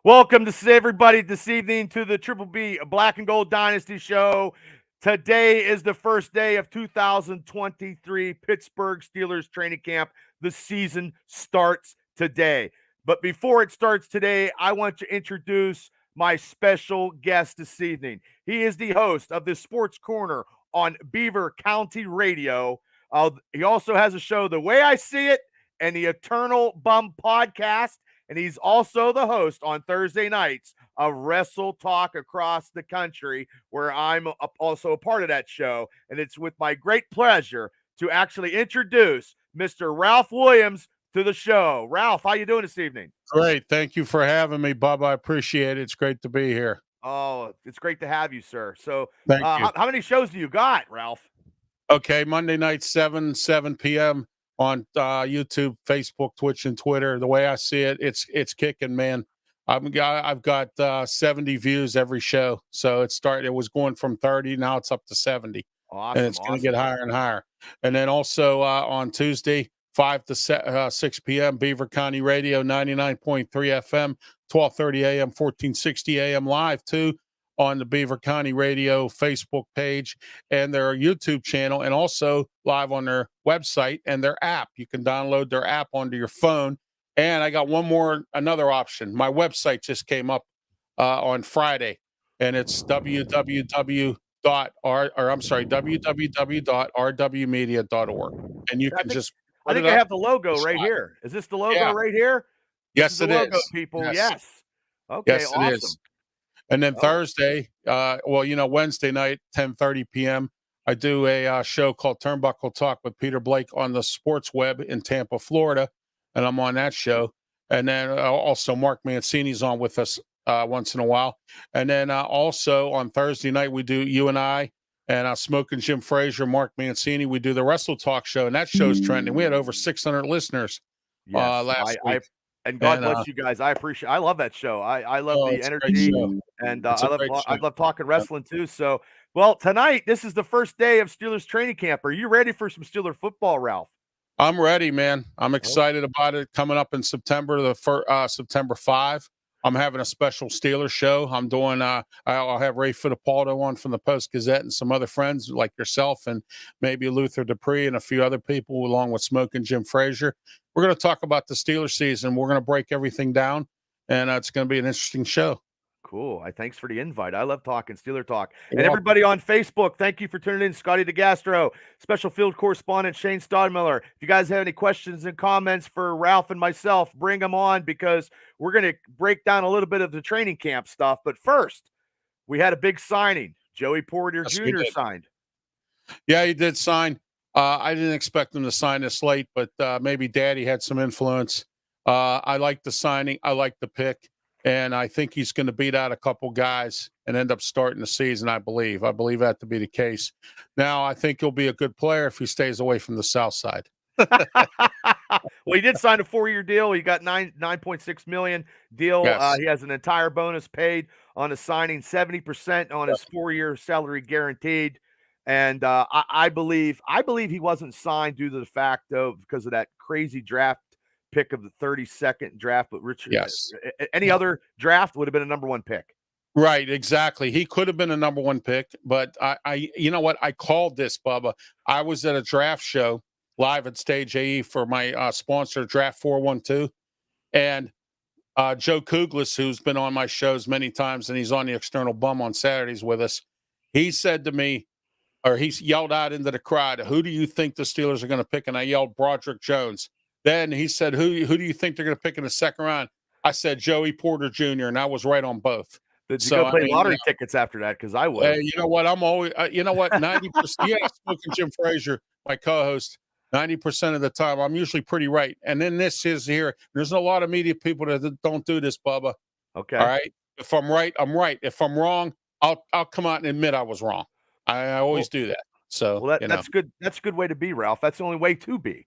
Welcome to everybody this evening to the Triple B Black and Gold Dynasty Show. Today is the first day of 2023 Pittsburgh Steelers training camp. The season starts today. But before it starts today, I want to introduce my special guest this evening. He is the host of the Sports Corner on Beaver County Radio. He also has a show, The Way I See It, and the Eternal Bum Podcast. And he's also the host on Thursday nights of Wrestle Talk across the country, where I'm also a part of that show. And it's with my great pleasure to actually introduce Mr. Ralph Williams to the show. Ralph, how you doing this evening? Great. Thank you for having me, Bub. I appreciate it. It's great to be here. Oh, it's great to have you, sir. So Thank you. how many shows do you got, Ralph? Okay, Monday night, 7 p.m. on YouTube, Facebook, Twitch, and Twitter. The way I see it, it's kicking, man. I've got 70 views every show. So it was going from 30, now it's up to 70. Awesome. And it's going to get higher and higher. And then also on Tuesday, 5 to 6 p.m., Beaver County Radio, 99.3 FM, 12:30 a.m., 1460 a.m. live too on the Beaver County Radio Facebook page and their YouTube channel, and also live on their website and their app. You can download their app onto your phone. And I got another option. My website just came up on Friday, and it's www.rwmedia.org. And you can just I think I have the logo right here. Is this the logo right here? Yes, it is. People. Yes. Okay, yes, awesome. It is. And then Thursday, Wednesday night, 10:30 p.m., I do a show called Turnbuckle Talk with Peter Blake on the Sports Web in Tampa, Florida, and I'm on that show. And then also Mark Mancini's on with us once in a while. And then also on Thursday night, we do you and I and Smoking Jim Frazier, Mark Mancini. We do the Wrestle Talk show, and that show's trending. We had over 600 listeners last week. And God bless you guys. I love that show. I love the energy, and I love talking wrestling too. So, well, tonight this is the first day of Steelers training camp. Are you ready for some Steeler football, Ralph? I'm ready, man. I'm excited about it. Coming up in September, September 5. I'm having a special Steelers show. I'm doing. I'll have Ray Fittipaldo on from the Post Gazette and some other friends like yourself, and maybe Luther Dupree and a few other people, along with Smoking Jim Frazier. We're going to talk about the Steelers season. We're going to break everything down, and it's going to be an interesting show. Cool. Thanks for the invite. I love talking Steeler talk. And everybody on Facebook, thank you for tuning in. Scotty DeGastro, special field correspondent Shane Stodmiller. If you guys have any questions and comments for Ralph and myself, bring them on, because we're going to break down a little bit of the training camp stuff. But first, we had a big signing. Joey Porter Jr. signed. Yeah, he did sign. I didn't expect him to sign this late, but maybe Daddy had some influence. I like the signing. I like the pick. And I think he's going to beat out a couple guys and end up starting the season, I believe. I believe that to be the case. Now, I think he'll be a good player if he stays away from the South Side. Well, he did sign a 4-year deal. He got $9.6 million deal. Yes. He has an entire bonus paid on his signing, 70% on his 4-year salary guaranteed. And I believe he wasn't signed due to the fact, though, because of that crazy draft pick of the 32nd draft. But Richard, any other draft would have been a number 1 pick. Right, exactly. He could have been a number 1 pick, but I you know what? I called this, Bubba. I was at a draft show live at Stage AE for my sponsor, Draft 412, and Joe Kuglis, who's been on my shows many times, and he's on the External Bum on Saturdays with us. He said to me, or he yelled out into the crowd, "Who do you think the Steelers are going to pick?" And I yelled, Broderick Jones. Then he said, who do you think they're going to pick in the second round? I said, Joey Porter Jr., and I was right on both. Did you go play lottery tickets after that? Because I would. You know what? I'm always, 90%. Yeah, Smoking Jim Frazier, my co-host, 90% of the time, I'm usually pretty right. And then this is here. There's a lot of media people that don't do this, Bubba. Okay. All right. If I'm right, I'm right. If I'm wrong, I'll come out and admit I was wrong. I always do that. So that's good. That's a good way to be, Ralph. That's the only way to be.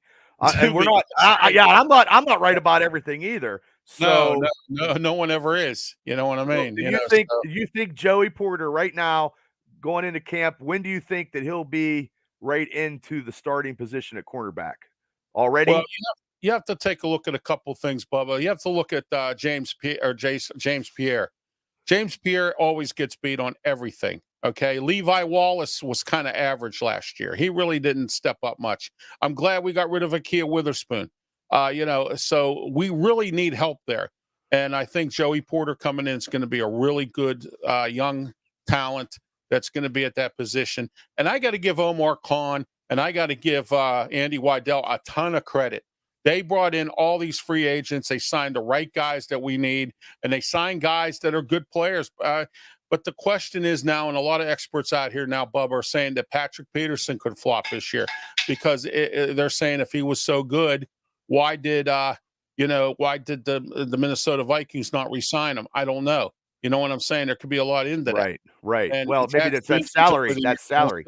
And we're not. I'm not right about everything either. So no one ever is. You know what I mean? Do you think Joey Porter right now going into camp? When do you think that he'll be right into the starting position at cornerback already? Well, you have to take a look at a couple things, Bubba. You have to look at James Pierre. James Pierre always gets beat on everything. Okay, Levi Wallace was kind of average last year. He really didn't step up much. I'm glad we got rid of Akia Witherspoon. So we really need help there. And I think Joey Porter coming in is going to be a really good young talent that's going to be at that position. And I got to give Omar Khan and I got to give Andy Weidel a ton of credit. They brought in all these free agents. They signed the right guys that we need, and they signed guys that are good players. But the question is now, and a lot of experts out here now, Bubba, are saying that Patrick Peterson could flop this year because they're saying if he was so good, why did the Minnesota Vikings not re-sign him? I don't know. You know what I'm saying? There could be a lot into that. Right. And Well, maybe that's that salary. That salary.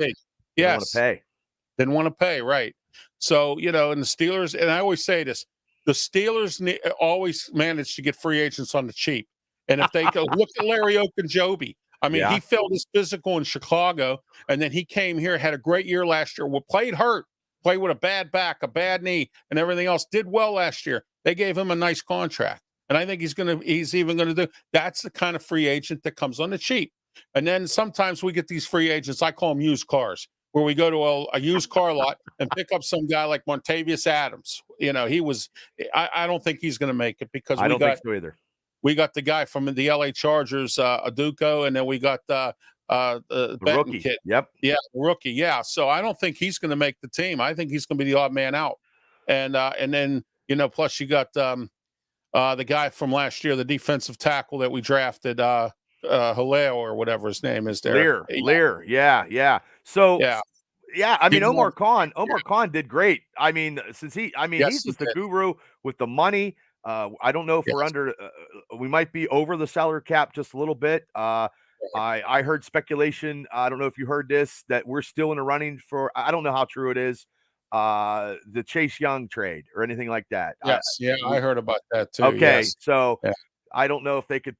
Yes. Didn't want to pay. Right. So, and the Steelers, and I always say this, the Steelers always manage to get free agents on the cheap. And if they go, look at Larry Ogunjobi. I mean, he failed his physical in Chicago, and then he came here, had a great year last year, played hurt, played with a bad back, a bad knee, and everything else, did well last year. They gave him a nice contract. And I think he's even going to do, that's the kind of free agent that comes on the cheap. And then sometimes we get these free agents, I call them used cars, where we go to a used car lot and pick up some guy like Montavious Adams. I don't think he's going to make it because I don't think so either. We got the guy from the LA Chargers, Aduko, and then we got the rookie kid. Yep. Yeah, the rookie. Yeah. So I don't think he's going to make the team. I think he's going to be the odd man out. And then, plus you got the guy from last year, the defensive tackle that we drafted, Haleo or whatever his name is there. Lear. Yeah. So I mean, Omar Khan did great. I mean, he's just the guru with the money. I don't know if we're under, we might be over the salary cap just a little bit. I heard speculation. I don't know if you heard this, that we're still in the running for, I don't know how true it is, the Chase Young trade or anything like that. Yes. I heard about that too. Okay. Yes. So I don't know if he could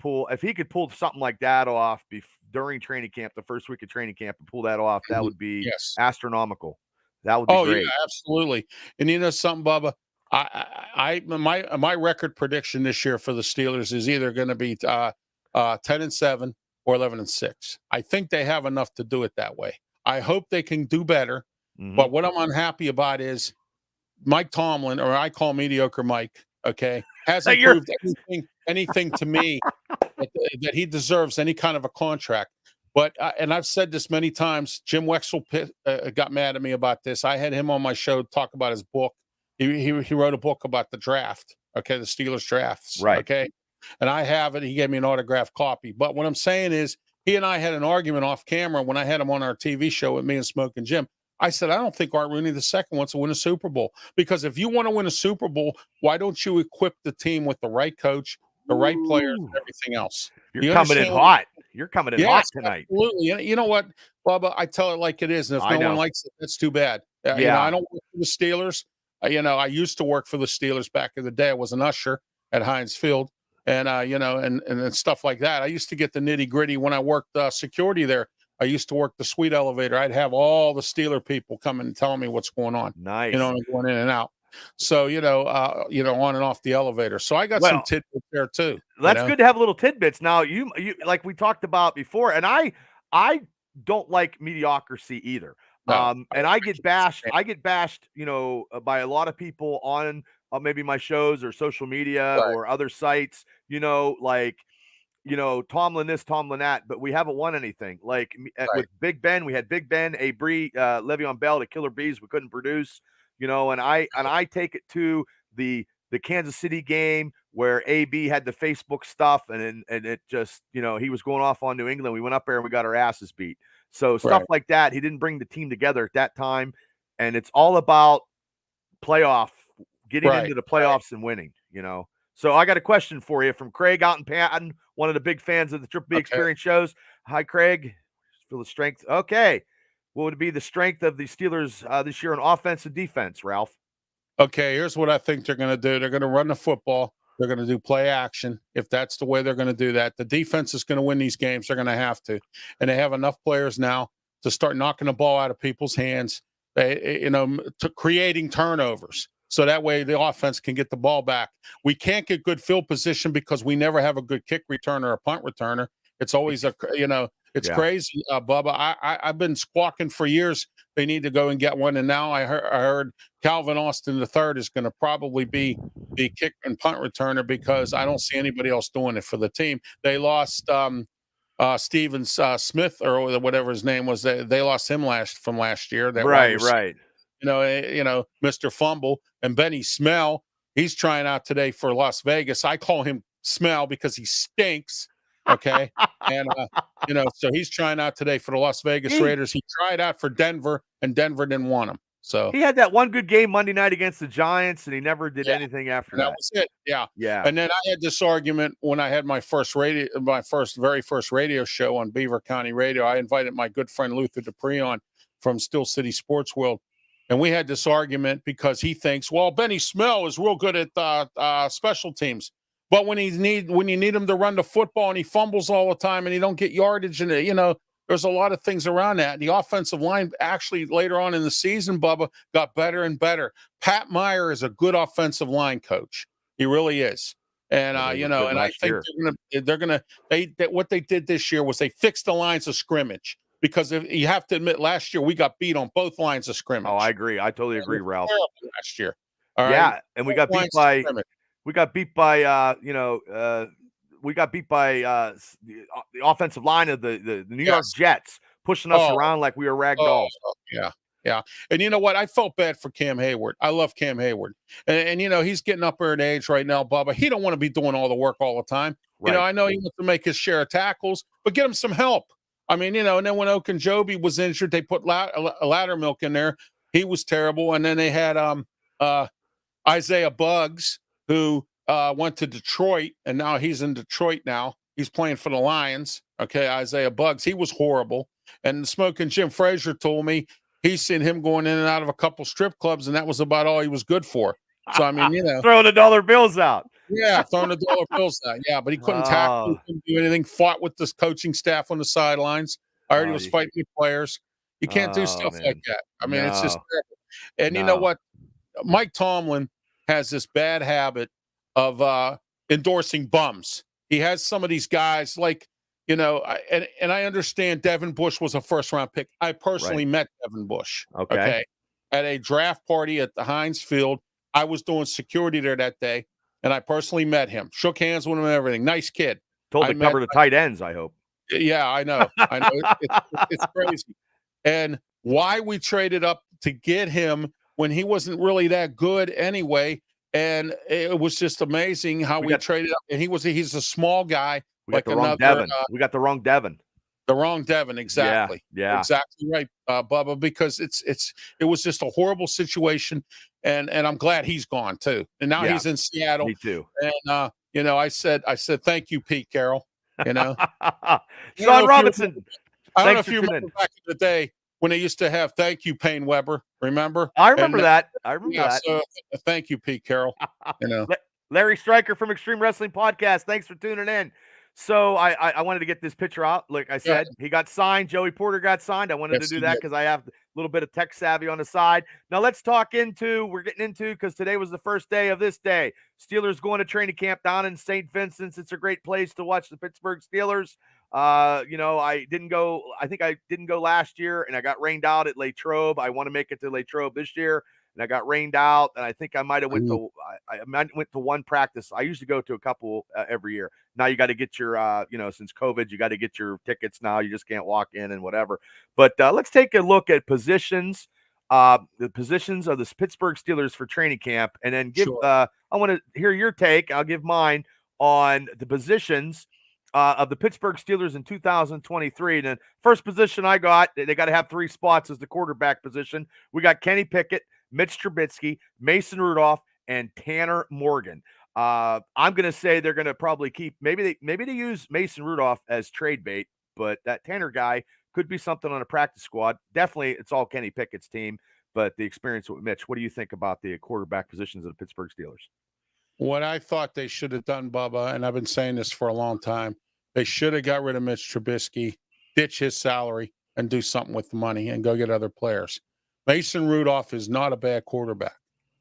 pull something like that off during training camp, the first week of training camp, and pull that off. That would be astronomical. That would be great. Yeah, absolutely. And you know something, Bubba? My record prediction this year for the Steelers is either going to be 10-7 or 11-6. I think they have enough to do it that way. I hope they can do better. But what I'm unhappy about is Mike Tomlin, or I call mediocre Mike, hasn't proved anything to me that he deserves any kind of a contract. But and I've said this many times. Jim Wexell got mad at me about this. I had him on my show to talk about his book. He wrote a book about the draft, the Steelers drafts, right? And I have it. He gave me an autographed copy. But what I'm saying is, he and I had an argument off camera when I had him on our TV show with me and Smoke and Jim. I said, I don't think Art Rooney II wants to win a Super Bowl, because if you want to win a Super Bowl, why don't you equip the team with the right coach, the right players, and everything else? You're coming in hot. You're coming in hot tonight. Absolutely. You know what, Bubba? I tell it like it is. And if no one likes it, that's too bad. I don't work for the Steelers. I used to work for the Steelers back in the day. I was an usher at Heinz Field, and and stuff like that. I used to get the nitty gritty when I worked security there. I used to work the suite elevator. I'd have all the Steeler people come and tell me what's going on. Nice. Going in and out. So, on and off the elevator. So I got some tidbits there too. That's good to have little tidbits. Now, you like we talked about before, and I don't like mediocrity either. No, and I get bashed, by a lot of people on maybe my shows or social media or other sites, Tomlin this, Tomlin that, but we haven't won anything. Like with Big Ben, we had Big Ben, Le'Veon Bell, the killer bees. We couldn't produce, and I take it to the Kansas City game where AB had the Facebook stuff, and it just, he was going off on New England. We went up there and we got our asses beat. So stuff like that. He didn't bring the team together at that time, and it's all about getting into the playoffs and winning. So I got a question for you from Craig out in Patton, one of the big fans of the Triple B Experience shows. Hi, Craig. Feel the strength. Okay. What would be the strength of the Steelers this year on offense and defense, Ralph? Okay, here's what I think they're going to do. They're going to run the football. They're going to do play action. If that's the way they're going to do that, the defense is going to win these games. They're going to have to. And they have enough players now to start knocking the ball out of people's hands, to creating turnovers. so that way the offense can get the ball back. We can't get good field position because we never have a good kick returner or punt returner. It's always it's crazy, Bubba. I've been squawking for years. They need to go and get one, and now I heard Calvin Austin III is going to probably be the kick and punt returner because I don't see anybody else doing it for the team. They lost Steven Smith or whatever his name was. They lost him from last year. That right. Mr. Fumble, and Benny Smell. He's trying out today for Las Vegas. I call him Smell because he stinks. Okay. And, so he's trying out today for the Las Vegas Raiders. He tried out for Denver, and Denver didn't want him. So he had that one good game Monday night against the Giants, and he never did anything after that. That was it. Yeah. Yeah. And then I had this argument when I had my very first radio show on Beaver County Radio. I invited my good friend Luther Dupree on from Steel City Sports World. And we had this argument because he thinks, well, Benny Smell is real good at special teams. But when you need him to run the football and he fumbles all the time and he don't get yardage, and there's a lot of things around that. The offensive line actually later on in the season, Bubba, got better and better. Pat Meyer is a good offensive line coach. He really is. And and I think what they did this year was they fixed the lines of scrimmage. Because you have to admit, last year we got beat on both lines of scrimmage. Oh, I agree. I totally agree, Ralph. Last year, and we got beat by the offensive line of the New York Jets, pushing us around like we were rag dolls. Yeah. And you know what? I felt bad for Cam Hayward. I love Cam Hayward, and he's getting up there in age right now, Bubba. He don't want to be doing all the work all the time. Right. I know he wants to make his share of tackles, but get him some help. I mean, and then when Okunjobi was injured, they put Laddermilk in there. He was terrible. And then they had Isaiah Buggs, who went to Detroit, and now he's in Detroit now. He's playing for the Lions. Okay, Isaiah Buggs. He was horrible. And Smoking Jim Frazier told me he's seen him going in and out of a couple strip clubs, and that was about all he was good for. So, I mean, throwing the dollar bills out. Yeah, throwing the dollar bills out. Yeah, but he couldn't tackle, he couldn't do anything. Fought with this coaching staff on the sidelines. I heard he was fighting with players. You can't do stuff like that. I mean, it's just terrible. And you know what? Mike Tomlin has this bad habit of endorsing bums. He has some of these guys like, and I understand Devin Bush was a first-round pick. I personally met Devin Bush. Okay. At a draft party at the Heinz Field. I was doing security there that day. And I personally met him, shook hands with him and everything. Nice kid. Told to cover the tight ends, I hope. Yeah, I know. It's crazy. And why we traded up to get him when he wasn't really that good anyway. And it was just amazing how we traded up. And he's a small guy. We got the wrong Devin. We got the wrong Devin. The wrong Devin, exactly. Yeah. Exactly right, Bubba, because it was just a horrible situation. And I'm glad he's gone too. And now he's in Seattle. Me too. And I said, thank you, Pete Carroll. Sean Robinson. I don't know if you remember back in the day when they used to have thank you, Payne Weber. Remember? I remember that. So thank you, Pete Carroll. Larry Stryker from Extreme Wrestling Podcast. Thanks for tuning in. So I wanted to get this picture out. Like I said, he got signed. Joey Porter got signed. I wanted to do that because I have a little bit of tech savvy on the side. Now let's we're getting into, because today was the first day of this day. Steelers going to training camp down in St. Vincent's. It's a great place to watch the Pittsburgh Steelers. I think I didn't go last year, and I got rained out at Latrobe. I want to make it to Latrobe this year. And I got rained out, and I think I might have went to one practice. I usually go to a couple every year. Now you got to get your, since COVID, you got to get your tickets now. You just can't walk in and whatever. But let's take a look at positions, the positions of the Pittsburgh Steelers for training camp, and then give. I want to hear your take. I'll give mine on the positions of the Pittsburgh Steelers in 2023. And then first position I got, they got to have 3 spots as the quarterback position. We got Kenny Pickett, Mitch Trubisky, Mason Rudolph, and Tanner Morgan. I'm going to say they're going to probably keep, maybe they use Mason Rudolph as trade bait, but that Tanner guy could be something on a practice squad. Definitely, it's all Kenny Pickett's team, but the experience with Mitch. What do you think about the quarterback positions of the Pittsburgh Steelers? What I thought they should have done, Bubba, and I've been saying this for a long time, they should have got rid of Mitch Trubisky, ditch his salary, and do something with the money and go get other players. Mason Rudolph is not a bad quarterback.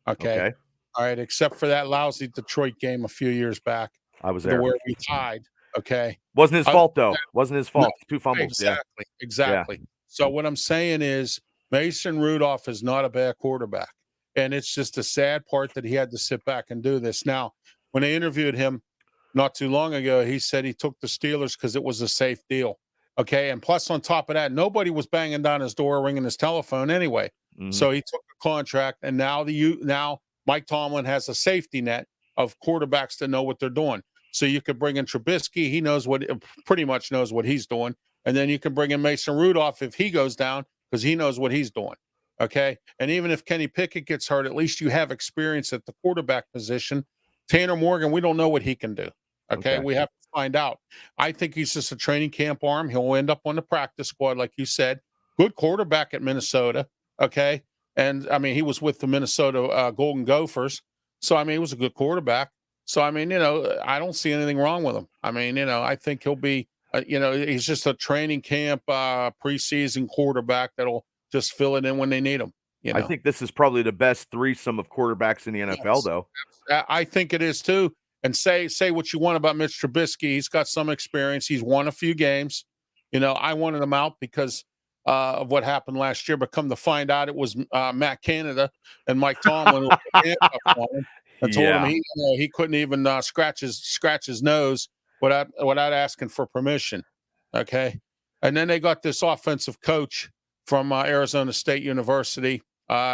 Okay. Okay. All right. Except for that lousy Detroit game a few years back, I was the there. where we tied. Okay. Wasn't his Other fault, than though. that, Wasn't his no, fault. 2 fumbles. Yeah. exactly. Yeah. Exactly. So what I'm saying is Mason Rudolph is not a bad quarterback. And it's just a sad part that he had to sit back and do this. Now, when they interviewed him not too long ago, he said he took the Steelers because it was a safe deal. Okay. And plus, on top of that, nobody was banging down his door, ringing his telephone anyway. Mhm. So he took a contract, and now Mike Tomlin has a safety net of quarterbacks that know what they're doing. So you could bring in Trubisky; he knows pretty much knows what he's doing, and then you can bring in Mason Rudolph if he goes down because he knows what he's doing. Okay, and even if Kenny Pickett gets hurt, at least you have experience at the quarterback position. Tanner Morgan, we don't know what he can do. Okay, Okay. we have to find out. I think he's just a training camp arm. He'll end up on the practice squad, like you said. Good quarterback at Minnesota. Okay. And I mean, he was with the Minnesota Golden Gophers. So, I mean, he was a good quarterback. So, I mean, I don't see anything wrong with him. I mean, I think he'll be, he's just a training camp preseason quarterback that'll just fill it in when they need him. I think this is probably the best threesome of quarterbacks in the NFL, Yes. though. I think it is too. And say what you want about Mitch Trubisky. He's got some experience. He's won a few games. I wanted him out because of what happened last year, but come to find out, it was Matt Canada and Mike Tomlin who put handcuffs on him and told him he couldn't even scratch his nose without asking for permission. Okay, and then they got this offensive coach from Arizona State University.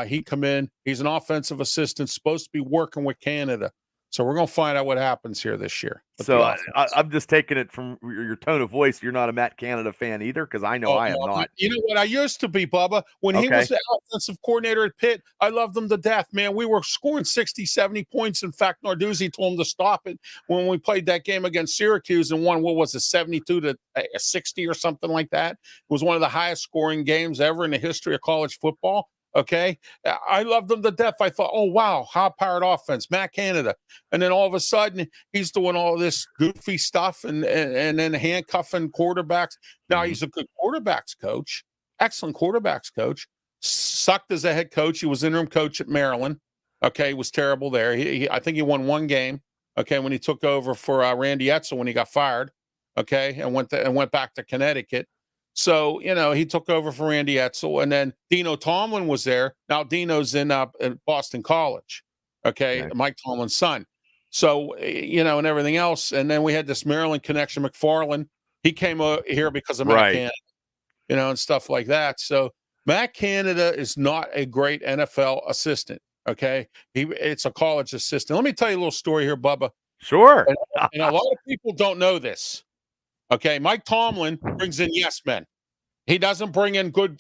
He come in. He's an offensive assistant, supposed to be working with Canada. So we're going to find out what happens here this year. So I'm just taking it from your tone of voice. You're not a Matt Canada fan either, because I know I am not. You know what? I used to be, Bubba. When he was the offensive coordinator at Pitt, I loved him to death, man. We were scoring 60, 70 points. In fact, Narduzzi told him to stop it when we played that game against Syracuse and won, what was it, 72 to 60 or something like that. It was one of the highest scoring games ever in the history of college football. Okay. I loved him to death. I thought, oh, wow, high-powered offense, Matt Canada. And then all of a sudden, he's doing all this goofy stuff and then handcuffing quarterbacks. Now, he's a good quarterbacks coach, excellent quarterbacks coach. Sucked as a head coach. He was interim coach at Maryland. Okay, he was terrible there. I think he won one game, okay, when he took over for Randy Edsall when he got fired, okay, and went back to Connecticut. So, he took over for Randy Edsall, and then Dino Tomlin was there. Now, Dino's in Boston College, okay, Mike Tomlin's son. So, and everything else. And then we had this Maryland connection, McFarland. He came here because of Matt Canada, and stuff like that. So, Matt Canada is not a great NFL assistant, okay? It's a college assistant. Let me tell you a little story here, Bubba. Sure. And a lot of people don't know this. Okay, Mike Tomlin brings in yes men. He doesn't bring in good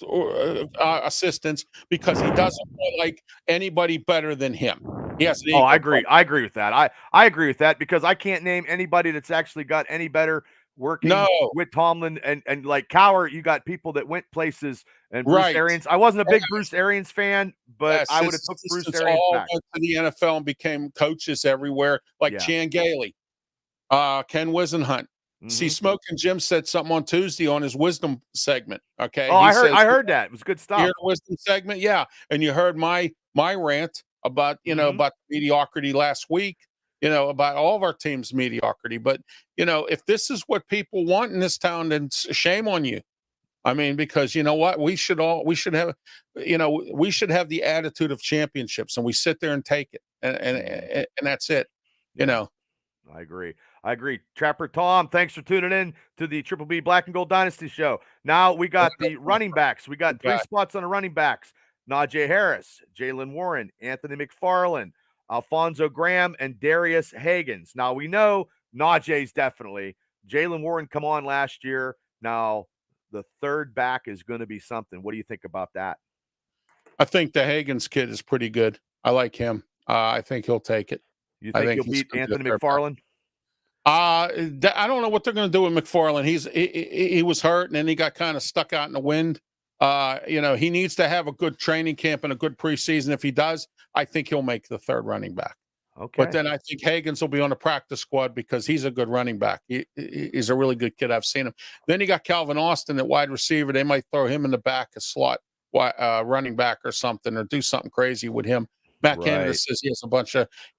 assistants because he doesn't like anybody better than him. Yes. I agree. I agree with that. I agree with that because I can't name anybody that's actually got any better working with Tomlin and like Cowher. You got people that went places and Bruce Arians. I wasn't a big Bruce Arians fan, but I would have took Bruce Arians back. Went to the NFL and became coaches everywhere, like Chan Gailey, Ken Wisenhunt. See, Smoking Jim said something on Tuesday on his wisdom segment. Okay. Oh, I heard that. It was good stuff. You heard the wisdom segment, yeah. And you heard my rant about about mediocrity last week. About all of our teams' mediocrity. But if this is what people want in this town, then shame on you. I mean, because you know what, we should have the attitude of championships, and we sit there and take it, and that's it. I agree. Trapper Tom, thanks for tuning in to the Triple B Black and Gold Dynasty show. Now we got the running backs. We got 3 spots on the running backs. Najee Harris, Jalen Warren, Anthony McFarland, Alfonso Graham, and Darius Hagans. Now we know Najee's definitely. Jalen Warren come on last year. Now the third back is going to be something. What do you think about that? I think the Hagans kid is pretty good. I like him. I think he'll take it. You think he'll beat Anthony McFarland? I don't know what they're going to do with McFarland. He was hurt, and then he got kind of stuck out in the wind. He needs to have a good training camp and a good preseason. If he does, I think he'll make the third running back. Okay. But then I think Hagans will be on the practice squad because he's a good running back. He's a really good kid. I've seen him. Then you got Calvin Austin at wide receiver. They might throw him in the back, a slot running back or something, or do something crazy with him. Matt Canada says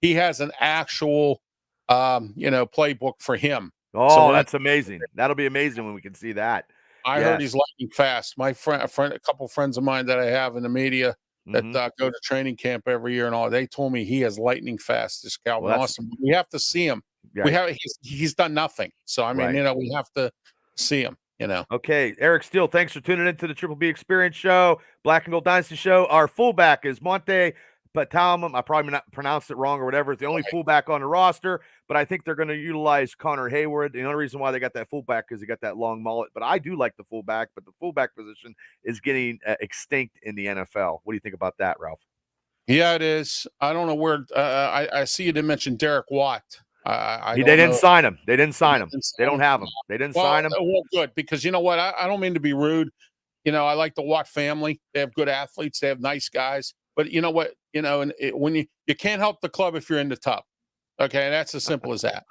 he has an actual, playbook for him. Oh, that's amazing. That'll be amazing when we can see that. I heard he's lightning fast. My a couple friends of mine that I have in the media that go to training camp every year and all, they told me he has lightning fast. This Calvin Austin. We have to see him. Yeah. He's done nothing. So I mean, we have to see him. Okay, Eric Steele, thanks for tuning into the Triple B Experience Show, Black and Gold Dynasty Show. Our fullback is Monte Patalmum. I probably not pronounced it wrong or whatever. It's the only fullback on the roster, but I think they're going to utilize Connor Hayward. The only reason why they got that fullback is he got that long mullet. But I do like the fullback, but the fullback position is getting extinct in the NFL. What do you think about that, Ralph? Yeah, it is. I don't know where. I see you didn't mention Derek Watt. They didn't sign him. They didn't sign him. They don't have him. They didn't sign him. Well, good, because you know what? I don't mean to be rude. I like the Watt family. They have good athletes. They have nice guys. But you know what? When you can't help the club if you're in the tub. Okay, that's as simple as that.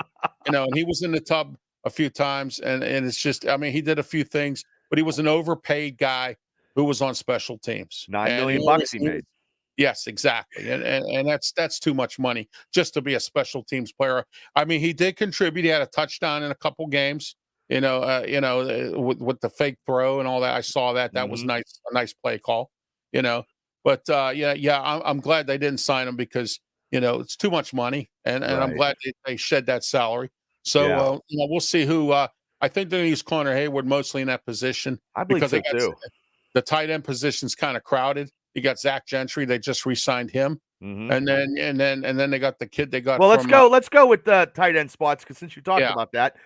And he was in the tub a few times, and it's just, I mean, he did a few things, but he was an overpaid guy who was on special teams. $9 million he made. Yes, exactly. And that's too much money just to be a special teams player. I mean, he did contribute. He had a touchdown in a couple games, with the fake throw and all that. I saw that. That was nice, a nice play call, But I'm glad they didn't sign him because, it's too much money. And I'm glad they shed that salary. So, we'll see who I think they're going to use Connor Hayward mostly in that position. I believe so too. The tight end position's kind of crowded. You got Zach Gentry. They just re-signed him, and then they got the kid they got. Well, let's go with the tight end spots because since you talked about that,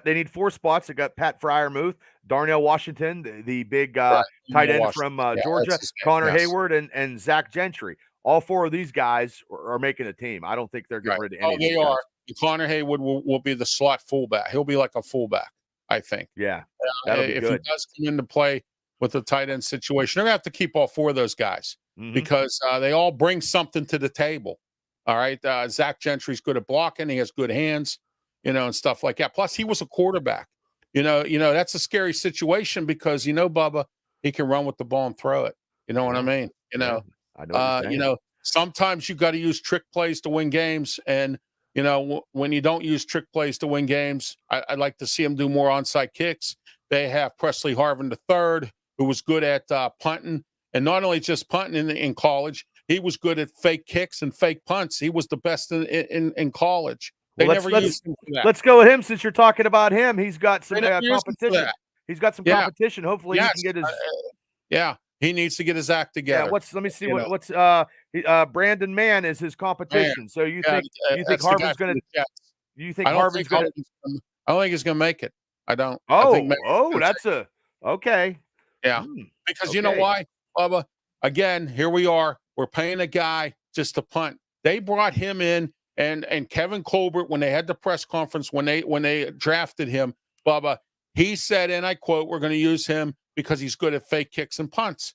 they need 4 spots. They got Pat Fryermuth, Darnell Washington, the big tight end from Georgia, Connor Hayward, and Zach Gentry. All 4 of these guys are making a team. I don't think they're getting rid of any of these guys. Connor Hayward will be the slot fullback. He'll be like a fullback, I think. Yeah, that'll be if good. He does come into play with the tight end situation, they're gonna have to keep all 4 of those guys because they all bring something to the table. All right, Zach Gentry's good at blocking; he has good hands, and stuff like that. Plus, he was a quarterback. That's a scary situation because Bubba, he can run with the ball and throw it. You know what I mean? I know what you're saying. Sometimes you got to use trick plays to win games, and when you don't use trick plays to win games, I'd like to see them do more onside kicks. They have Presley Harvin III, who was good at punting, and not only just punting in college, he was good at fake kicks and fake punts. He was the best in college. They never used him for that. Let's go with him since you're talking about him. He's got some competition. He's got some competition. Hopefully, he can get his. He needs to get his act together. Let me see what's Brandon Mann is his competition. So you think Harvin's going to? You think Harvin's going to? I don't think he's going to make it. I don't. That's okay. Yeah, because you know why, Bubba? Again, here we are. We're paying a guy just to punt. They brought him in, and Kevin Colbert, when they had the press conference, when they drafted him, Bubba, he said, and I quote, "We're going to use him because he's good at fake kicks and punts."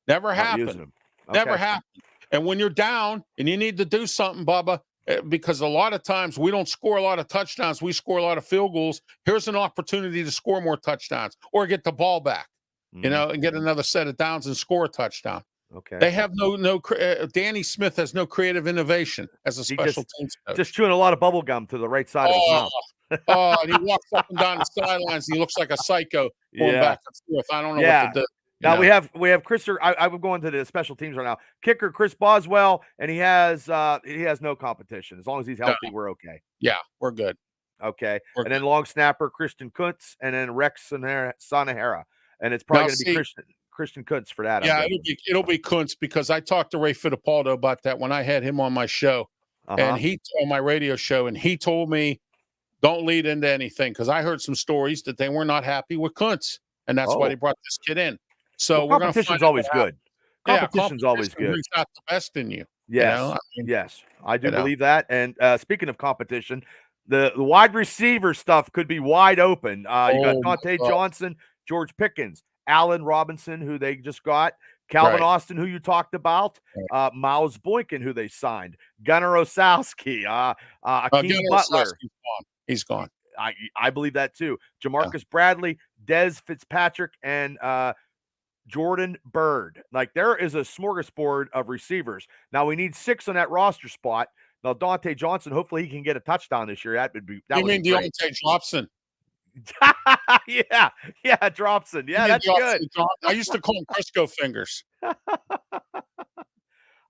Never happened. Never happened. And when you're down and you need to do something, Bubba, because a lot of times we don't score a lot of touchdowns, we score a lot of field goals. Here's an opportunity to score more touchdowns or get the ball back, and get another set of downs and score a touchdown. Okay. They have no. Danny Smith has no creative innovation as a special teams coach. Just chewing a lot of bubble gum to the right side of his mouth. And he walks up and down the sidelines. And he looks like a psycho going back and forth. I don't know what to do. Now we have Chris. I would go into the special teams right now. Kicker Chris Boswell, and he has no competition. As long as he's healthy, we're okay. Yeah, we're good. Okay. Then long snapper Christian Kuntz, and then Rex Sonahara. And it's probably going to be Christian Kuntz for that. Yeah, it'll be Kuntz because I talked to Ray Fittipaldo about that when I had him on my show, and he on my radio show, and he told me don't lead into anything because I heard some stories that they were not happy with Kuntz, and that's why they brought this kid in. So we're going to competition's always good. Competition's always good. Brings out the best in you. Yes, yes, I do believe that. And speaking of competition, the wide receiver stuff could be wide open. You got Dante Johnson, George Pickens, Allen Robinson, who they just got, Calvin Austin, who you talked about, Miles Boykin, who they signed, Gunnar Osowski, Akeem Butler. He's gone. I believe that too. Jamarcus Bradley, Dez Fitzpatrick, and Jordan Bird. Like, there is a smorgasbord of receivers. Now we need 6 on that roster spot. Now Dante Johnson, hopefully he can get a touchdown this year. That would be You mean great. Deontay Jobson? Yeah, Dropson. Yeah, that's good. I used to call him Crisco fingers.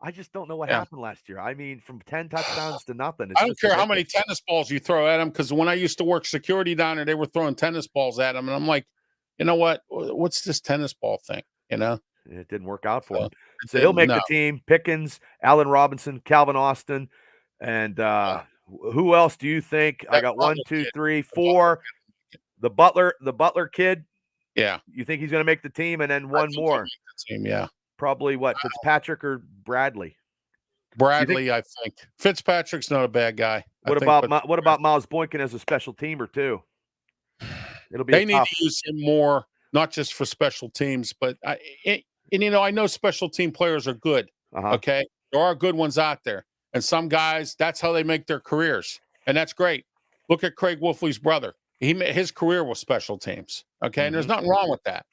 I just don't know what Yeah. happened last year. I mean, from 10 touchdowns to nothing. I don't care how many tennis balls you throw at him, because when I used to work security down there, they were throwing tennis balls at him, and I'm like, you know what? What's this tennis ball thing? You know, it didn't work out for him. it So he'll didn't, make no. the team. Pickens, Allen Robinson, Calvin Austin, and who else do you think? I got 1, 2, 3, 4. The Butler kid. Yeah. You think he's going to make the team? And then one more. The team, yeah. Probably what? Fitzpatrick or Bradley? Bradley, I think. Fitzpatrick's not a bad guy. What about Miles Boykin as a special teamer too? It'll be. They need to use him more, not just for special teams, but I know special team players are good. Okay, there are good ones out there, and some guys, that's how they make their careers, and that's great. Look at Craig Wolfley's brother. His career was special teams. Okay, and there's nothing wrong with that.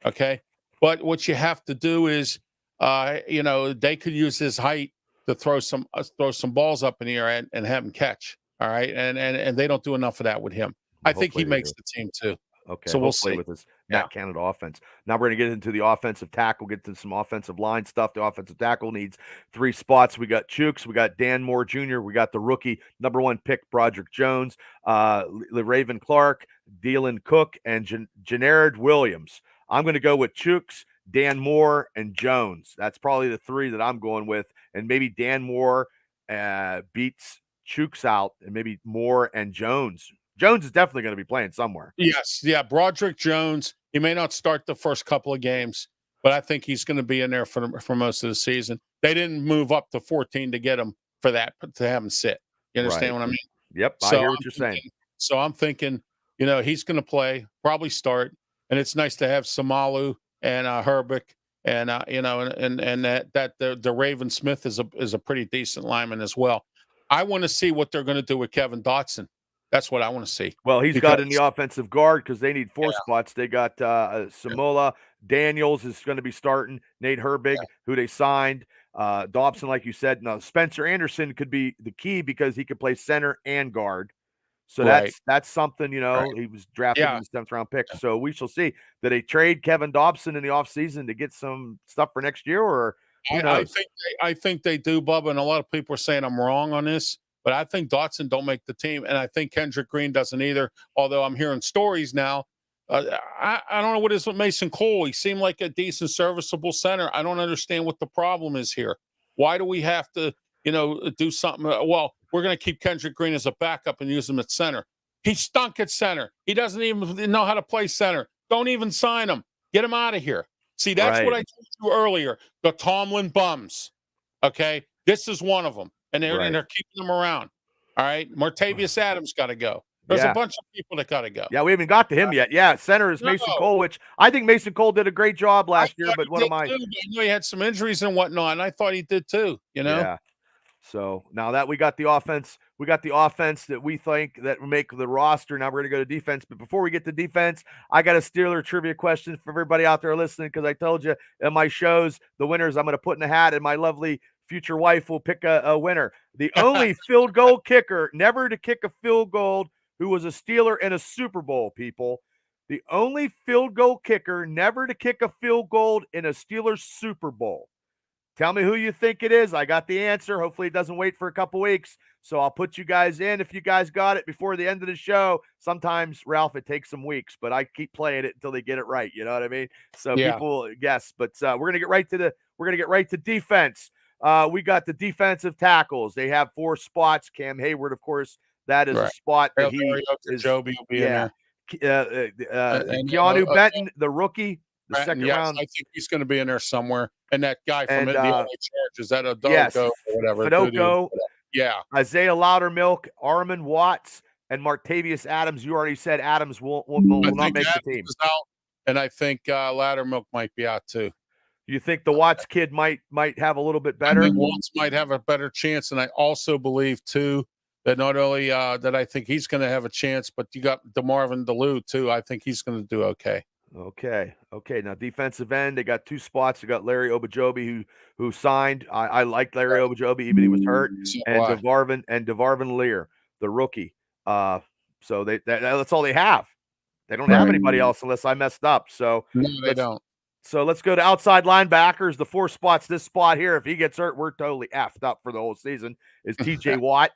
Okay, but what you have to do is, they could use his height to throw some balls up in the air and have him catch. All right, and they don't do enough of that with him. I think he makes the team too. Okay, so we'll see with his Matt Canada offense. Now we're going to get into the offensive tackle, get to some offensive line stuff. The offensive tackle needs 3 spots. We got Chooks, we got Dan Moore Jr., we got the rookie #1 pick Broderick Jones, Raven Clark, Dylan Cook, and Jannard Williams. I'm going to go with Chooks, Dan Moore, and Jones. That's probably the 3 that I'm going with, and maybe Dan Moore beats Chooks out, and maybe Moore and Jones. Jones is definitely going to be playing somewhere. Yes, yeah. Broderick Jones, he may not start the first couple of games, but I think he's going to be in there for most of the season. They didn't move up to 14 to get him for that, to have him sit. You understand what I mean? Yep, I hear what you're saying. So I'm thinking, he's going to play, probably start, and it's nice to have Samalu and Herbeck, and that the Raven Smith is a pretty decent lineman as well. I want to see what they're going to do with Kevin Dotson. That's what I want to see. Well, he's got in the offensive guard because they need 4 spots. They got Samola Daniels is going to be starting. Nate Herbig, who they signed. Dobson, like you said. Now Spencer Anderson could be the key because he could play center and guard. So that's something, he was drafted in the 7th round pick. So we shall see. Did they trade Kevin Dobson in the offseason to get some stuff for next year, or who knows? I think they do, Bubba, and a lot of people are saying I'm wrong on this. But I think Dotson don't make the team, and I think Kendrick Green doesn't either, although I'm hearing stories now. I don't know what is with Mason Cole. He seemed like a decent, serviceable center. I don't understand what the problem is here. Why do we have to, do something? Well, we're going to keep Kendrick Green as a backup and use him at center. He stunk at center. He doesn't even know how to play center. Don't even sign him. Get him out of here. See, that's what I told you earlier. The Tomlin bums. Okay? This is one of them. And they're keeping them around. All right. Martavius Adams got to go. There's a bunch of people that got to go. Yeah, we haven't got to him yet. Yeah, center is Mason Cole, which I think Mason Cole did a great job last year. But what am I? I know he had some injuries and whatnot, and I thought he did too. Yeah. So now that we got the offense, that we think that will make the roster. Now we're going to go to defense. But before we get to defense, I got a Steeler trivia question for everybody out there listening, because I told you in my shows, the winners I'm going to put in a hat, and my lovely future wife will pick a winner. The only field goal kicker never to kick a field goal who was a Steeler in a Super Bowl, people. The only field goal kicker never to kick a field goal in a Steelers Super Bowl. Tell me who you think it is. I got the answer. Hopefully it doesn't wait for a couple weeks. So I'll put you guys in if you guys got it before the end of the show. Sometimes, Ralph, it takes some weeks, but I keep playing it until they get it right. You know what I mean? So people guess. But we're gonna get right to defense. We got the defensive tackles. They have 4 spots. Cam Hayward, of course, that is a spot that he is. Joby will be in there. Keanu Benton, the rookie, the second round. I think he's going to be in there somewhere. And that guy from the LA Chargers, is that a Dogo or whatever? Fedoko, yeah. Isaiah Loudermilk, Armand Watts, and Martavius Adams. You already said Adams will not make the team. And I think Loudermilk might be out too. You think the Watts kid might have a little bit better? I think Watts might have a better chance, and I also believe too that not only that I think he's going to have a chance, but you got DeMarvin DeLue too. I think he's going to do okay. Okay. Okay. Now defensive end, they got 2 spots. They got Larry Obajobi who signed. I liked Larry Obajobi even he was hurt, So do and I. DeVarvin Lear, the rookie. Uh, so that's all they have. They don't have Right. anybody else unless I messed up. So No, they let's don't. let's go to outside linebackers. The 4 spots, this spot here, if he gets hurt, we're totally effed up for the whole season, is TJ Watt.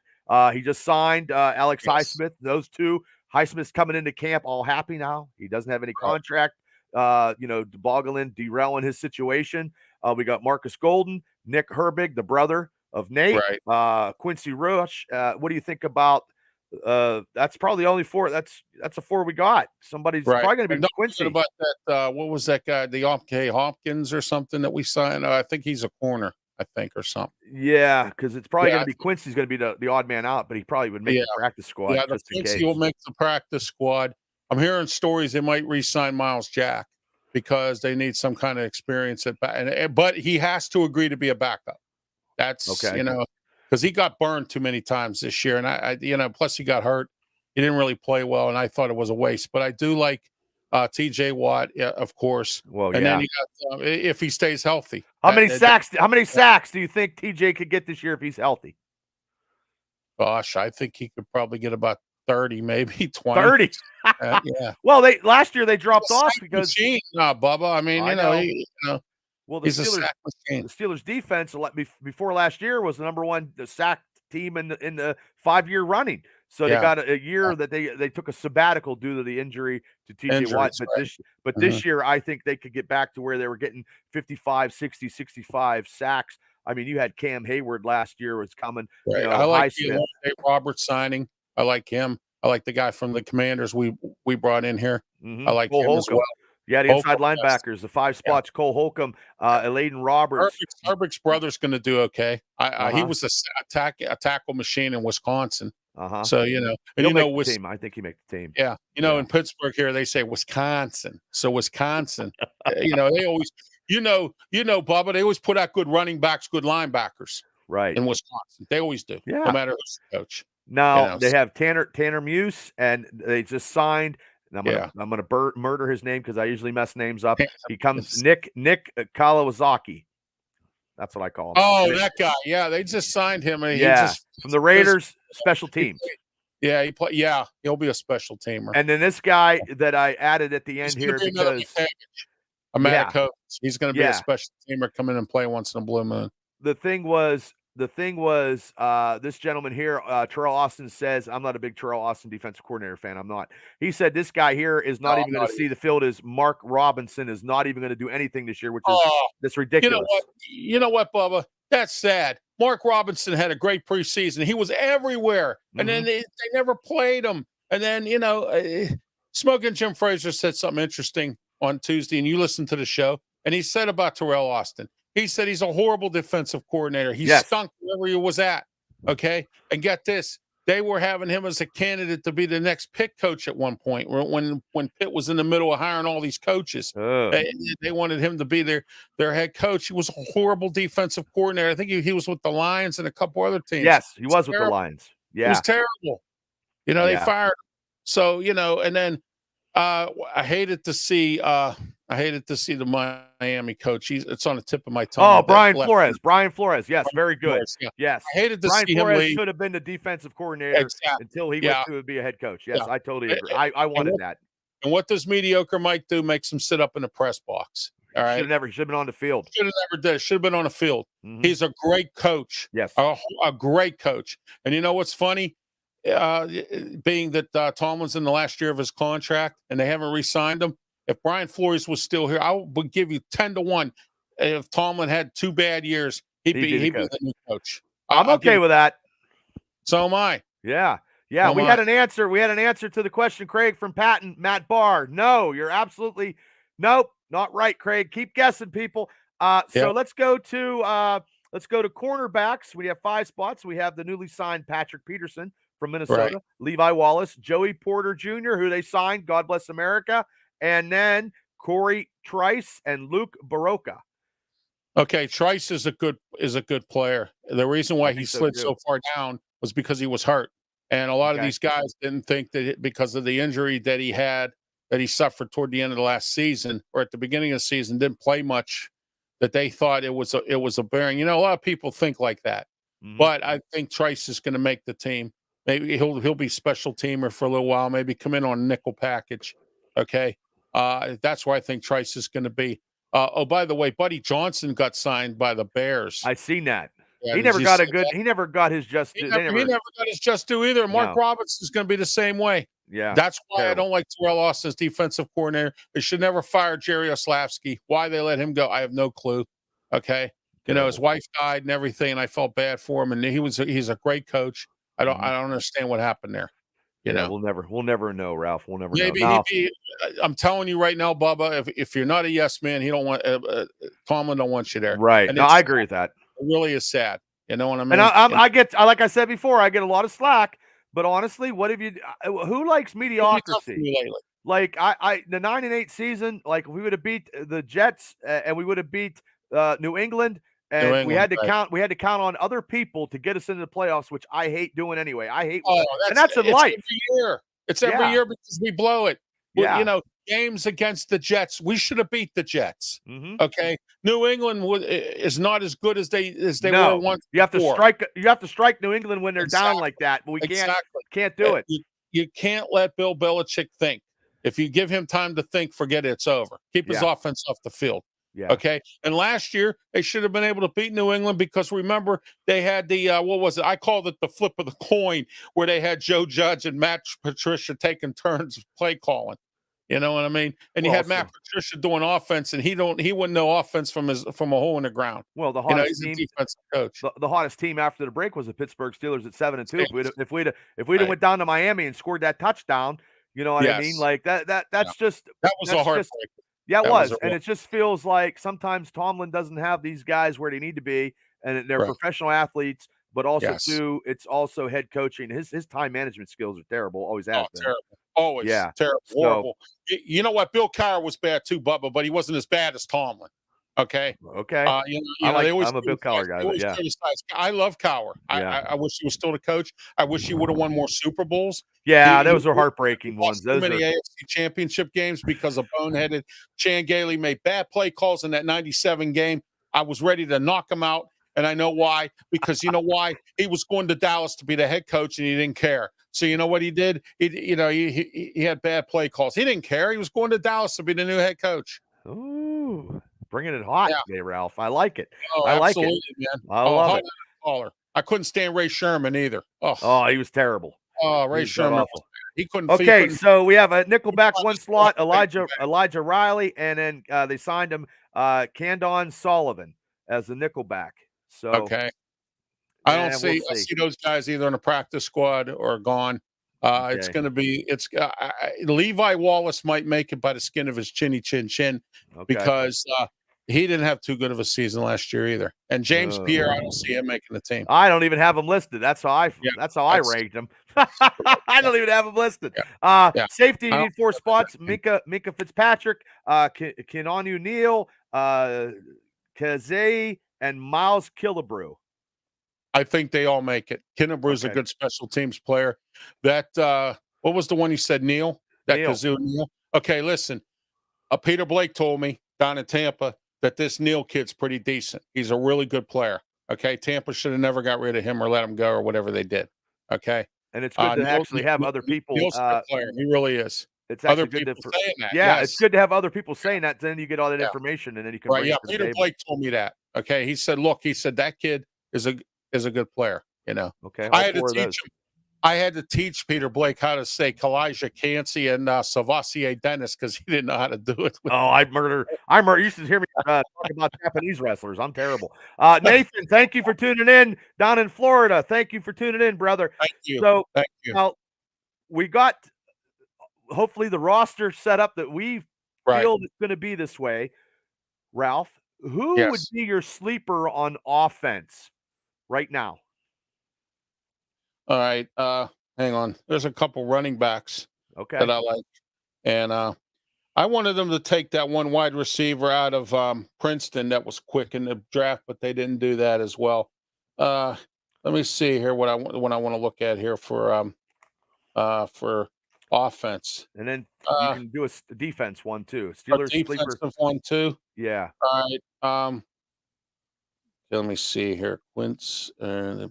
He just signed Alex Yes. Highsmith. Those two, Highsmith's coming into camp all happy now. He doesn't have any Right. contract, boggling, derailing his situation. We got Marcus Golden, Nick Herbig, the brother of Nate, Right. Quincy Rush. What do you think about that's probably the only 4. That's a 4 we got. Somebody's Right. probably going to And be don't forget Quincy. about that, what was that guy, the K. Hopkins or something that we signed? I think he's a corner, I think, or something. Yeah, because it's probably Yeah, going to be Quincy's going to be the odd man out, but he probably would make yeah, the practice squad yeah, the just in Quincy case. will make the practice squad. I'm hearing stories they might re-sign Miles Jack because they need some kind of experience at back, but he has to agree to be a backup. That's, Okay. because he got burned too many times this year, and plus he got hurt. He didn't really play well, and I thought it was a waste. But I do like T.J. Watt, yeah, of course. Well, And yeah. then you got if he stays healthy. How many sacks do you think TJ could get this year if he's healthy? Gosh, I think he could probably get about 30, maybe 20. 30. Yeah. Well, last year they dropped off because machine, Bubba. I mean, I know. Well, the he's a sack machine. The Steelers defense before last year was the number 1 sack team in the 5-year running. So they got a year that they took a sabbatical due to the injury to TJ Watt. But this year I think they could get back to where they were getting 55, 60, 65 sacks. I mean, you had Cam Hayward last year was coming. Right. I like the Roberts signing. I like him. I like the guy from the Commanders we brought in here. Mm-hmm. I like Cole him Holcomb. as well. Yeah, the inside linebackers, the 5 spots, Cole Holcomb, Eladen Roberts. Herbert's brother's going to do okay. He was a tackle machine in Wisconsin. So, and team. I think he makes the team. Yeah. In Pittsburgh here, they say Wisconsin. So Wisconsin, they always, Bubba, they always put out good running backs, good linebackers. Right. In Wisconsin. They always do. Yeah. No matter who's the coach. Now they have Tanner Muse, and they just signed. And I'm gonna murder his name because I usually mess names up. He comes Nick Kawasaki. That's what I call him. Oh, that guy. Yeah, they just signed him. And from the Raiders, special teams. Yeah, he'll be a special teamer. And then this guy that I added at the end here because he's going to be a special teamer, come in and play once in a blue moon. The thing was, this gentleman here, Terrell Austin says, I'm not a big Terrell Austin defensive coordinator fan. I'm not. He said this guy here is not even going to see the field as Mark Robinson is not even going to do anything this year, which is that's ridiculous. You know what, Bubba? That's sad. Mark Robinson had a great preseason. He was everywhere, and then they never played him. And then, Smoking Jim Fraser said something interesting on Tuesday, and you listened to the show, and he said about Terrell Austin, he said he's a horrible defensive coordinator. He stunk wherever he was at, okay? And get this, they were having him as a candidate to be the next Pitt coach at one point when Pitt was in the middle of hiring all these coaches. They wanted him to be their head coach. He was a horrible defensive coordinator. I think he was with the Lions and a couple other teams. Yes, he was with the Lions. Yeah. It was terrible. They fired him. So, and then I hated to see the Miami coach. It's on the tip of my tongue. Oh, Brian Flores. Brian Flores. Yes, very good. Flores, yeah. Yes. I hated to Brian see Flores him leave. should have been the defensive coordinator until he went to be a head coach. Yes, I totally agree. I wanted that. And what does mediocre Mike do? Makes him sit up in the press box. All right. Should have been on the field. Should have never did. Should have been on the field. He's a great coach. Yes. A great coach. And you know what's funny? Being that Tomlin's in the last year of his contract and they haven't re-signed him, if Brian Flores was still here, I would give you 10-1. If Tomlin had 2 bad years, he'd be the new coach. I'm okay with that. So am I. Yeah. Yeah. We had an answer. We had an answer to the question, Craig, from Matt Barr. No, you're absolutely nope, not right, Craig. Keep guessing, people. So let's go to cornerbacks. We have 5 spots. We have the newly signed Patrick Peterson from Minnesota, Levi Wallace, Joey Porter Jr., who they signed. God bless America. And then Corey Trice and Luke Barocca. Okay, Trice is a good player. The reason why he slid so far down was because he was hurt. And a lot of these guys didn't think that because of the injury that he had that he suffered toward the end of the last season or at the beginning of the season, didn't play much, that they thought it was a bearing. You know, a lot of people think like that, but I think Trice is going to make the team. Maybe he'll be special teamer for a little while. Maybe come in on a nickel package. Okay, that's where I think Trice is going to be. Oh, by the way, Buddy Johnson got signed by the Bears. I seen that. Yeah, He did never you got see a good. that? He never got his just. He never got his just due either. Mark No. Robinson is going to be the same way. Yeah, That's why terrible. I don't like Terrell Austin's defensive coordinator. They should never fire Jerry Oslavsky. Why they let him go, I have no clue. Okay, you know, his wife died and everything, and I felt bad for him. And he's a great coach. I don't understand what happened there. You know, we'll never know, Ralph. We'll never know. maybe I'm telling you right now, Bubba. If you're not a yes man, he don't want Tomlin don't want you there. Right? And No, I agree with that. It really is sad. You know what I mean? And I get, like I said before, I get a lot of slack. But honestly, what have you? Who likes mediocrity? Like the 9-8 season, like we would have beat the Jets and we would have beat New England, and we had to count on other people to get us into the playoffs, which I hate doing anyway. I hate, and that's in life. Every year. It's every year because we blow it. Yeah. You know, games against the Jets, we should have beat the Jets. Okay, New England is not as good as they were once. You have to strike New England when they're down like that, but we can't do it. You can't let Bill Belichick think. If you give him time to think, forget it, it's over. Keep his offense off the field. Yeah. Okay. And last year they should have been able to beat New England because remember they had the what was it? I called it the flip of the coin, where they had Joe Judge and Matt Patricia taking turns play calling. You know what I mean? And you had Matt Patricia doing offense, and he wouldn't know offense from a hole in the ground. Well, the hottest he's a defensive coach. The hottest team after the break was the Pittsburgh Steelers at 7-2. If we'd went down to Miami and scored that touchdown, you know what I mean? Like that's just that was a heartbreak. Yeah, it was. And it just feels like sometimes Tomlin doesn't have these guys where they need to be, and they're professional athletes, but also too, it's also head coaching. His time management skills are terrible. Always has been. Terrible. Always. Yeah. Terrible. Horrible. You know what? Bill Cowher was bad too, Bubba, but he wasn't as bad as Tomlin. Okay. Okay. I'm a Bill Cowher guy. But yeah. I love Cowher. I wish he was still the coach. I wish he would have won more Super Bowls. Yeah, those are heartbreaking ones. Those many AFC championship games because of boneheaded Chan Gailey made bad play calls in that 97 game. I was ready to knock him out. And I know why, because you know why? He was going to Dallas to be the head coach and he didn't care. So you know what he did? He had bad play calls. He didn't care. He was going to Dallas to be the new head coach. Ooh, bringing it hot today, Ralph. I like it. Oh, I like it. Man. I love it. Caller. I couldn't stand Ray Sherman either. Oh, he was terrible. Oh, Ray Sherman. He couldn't. Okay, so we have a nickelback one slot, Elijah Riley, and then they signed him Candon Sullivan as the nickelback. So okay. I don't see those guys either in a practice squad or gone. It's going to be Levi Wallace might make it by the skin of his chinny chin because he didn't have too good of a season last year either. And James Pierre, I don't see him making the team. I don't even have him listed. That's how I ranked him. I don't even have him listed. Safety, you need 4 spots. Minka Fitzpatrick, Keanu Neal, Kazay, and Miles Killebrew. I think they all make it. Killebrew a good special teams player. That what was the one you said, Neal? Kazoo Neal. Okay, listen. Peter Blake told me down in Tampa that this Neal kid's pretty decent. He's a really good player. Okay, Tampa should have never got rid of him or let him go or whatever they did. Okay, and it's good to actually have other people. Neal's a good player. He really is. It's other people saying that. Yeah, it's good to have other people saying that. Then you get all that information, and then you can. Right. Yeah, Peter Blake told me that. Okay, he said, "Look, that kid is a good player." You know. Okay. I had to teach him. I had to teach Peter Blake how to say Kalijah Cansey and Savassier Dennis because he didn't know how to do it. I murder. You used to hear me talk about Japanese wrestlers. I'm terrible. Nathan, thank you for tuning in down in Florida. Thank you for tuning in, brother. Thank you. So thank you. Now we got hopefully the roster set up that we feel it's going to be this way. Ralph, who would be your sleeper on offense right now? All right. Hang on. There's a couple running backs that I like. And I wanted them to take that one wide receiver out of Princeton that was quick in the draft, but they didn't do that as well. Let me see here what I want to look at here for Offense. And then you can do a defense one too. A Steelers sleeper. defensive one too. Yeah. All right. Let me see here. Quince. All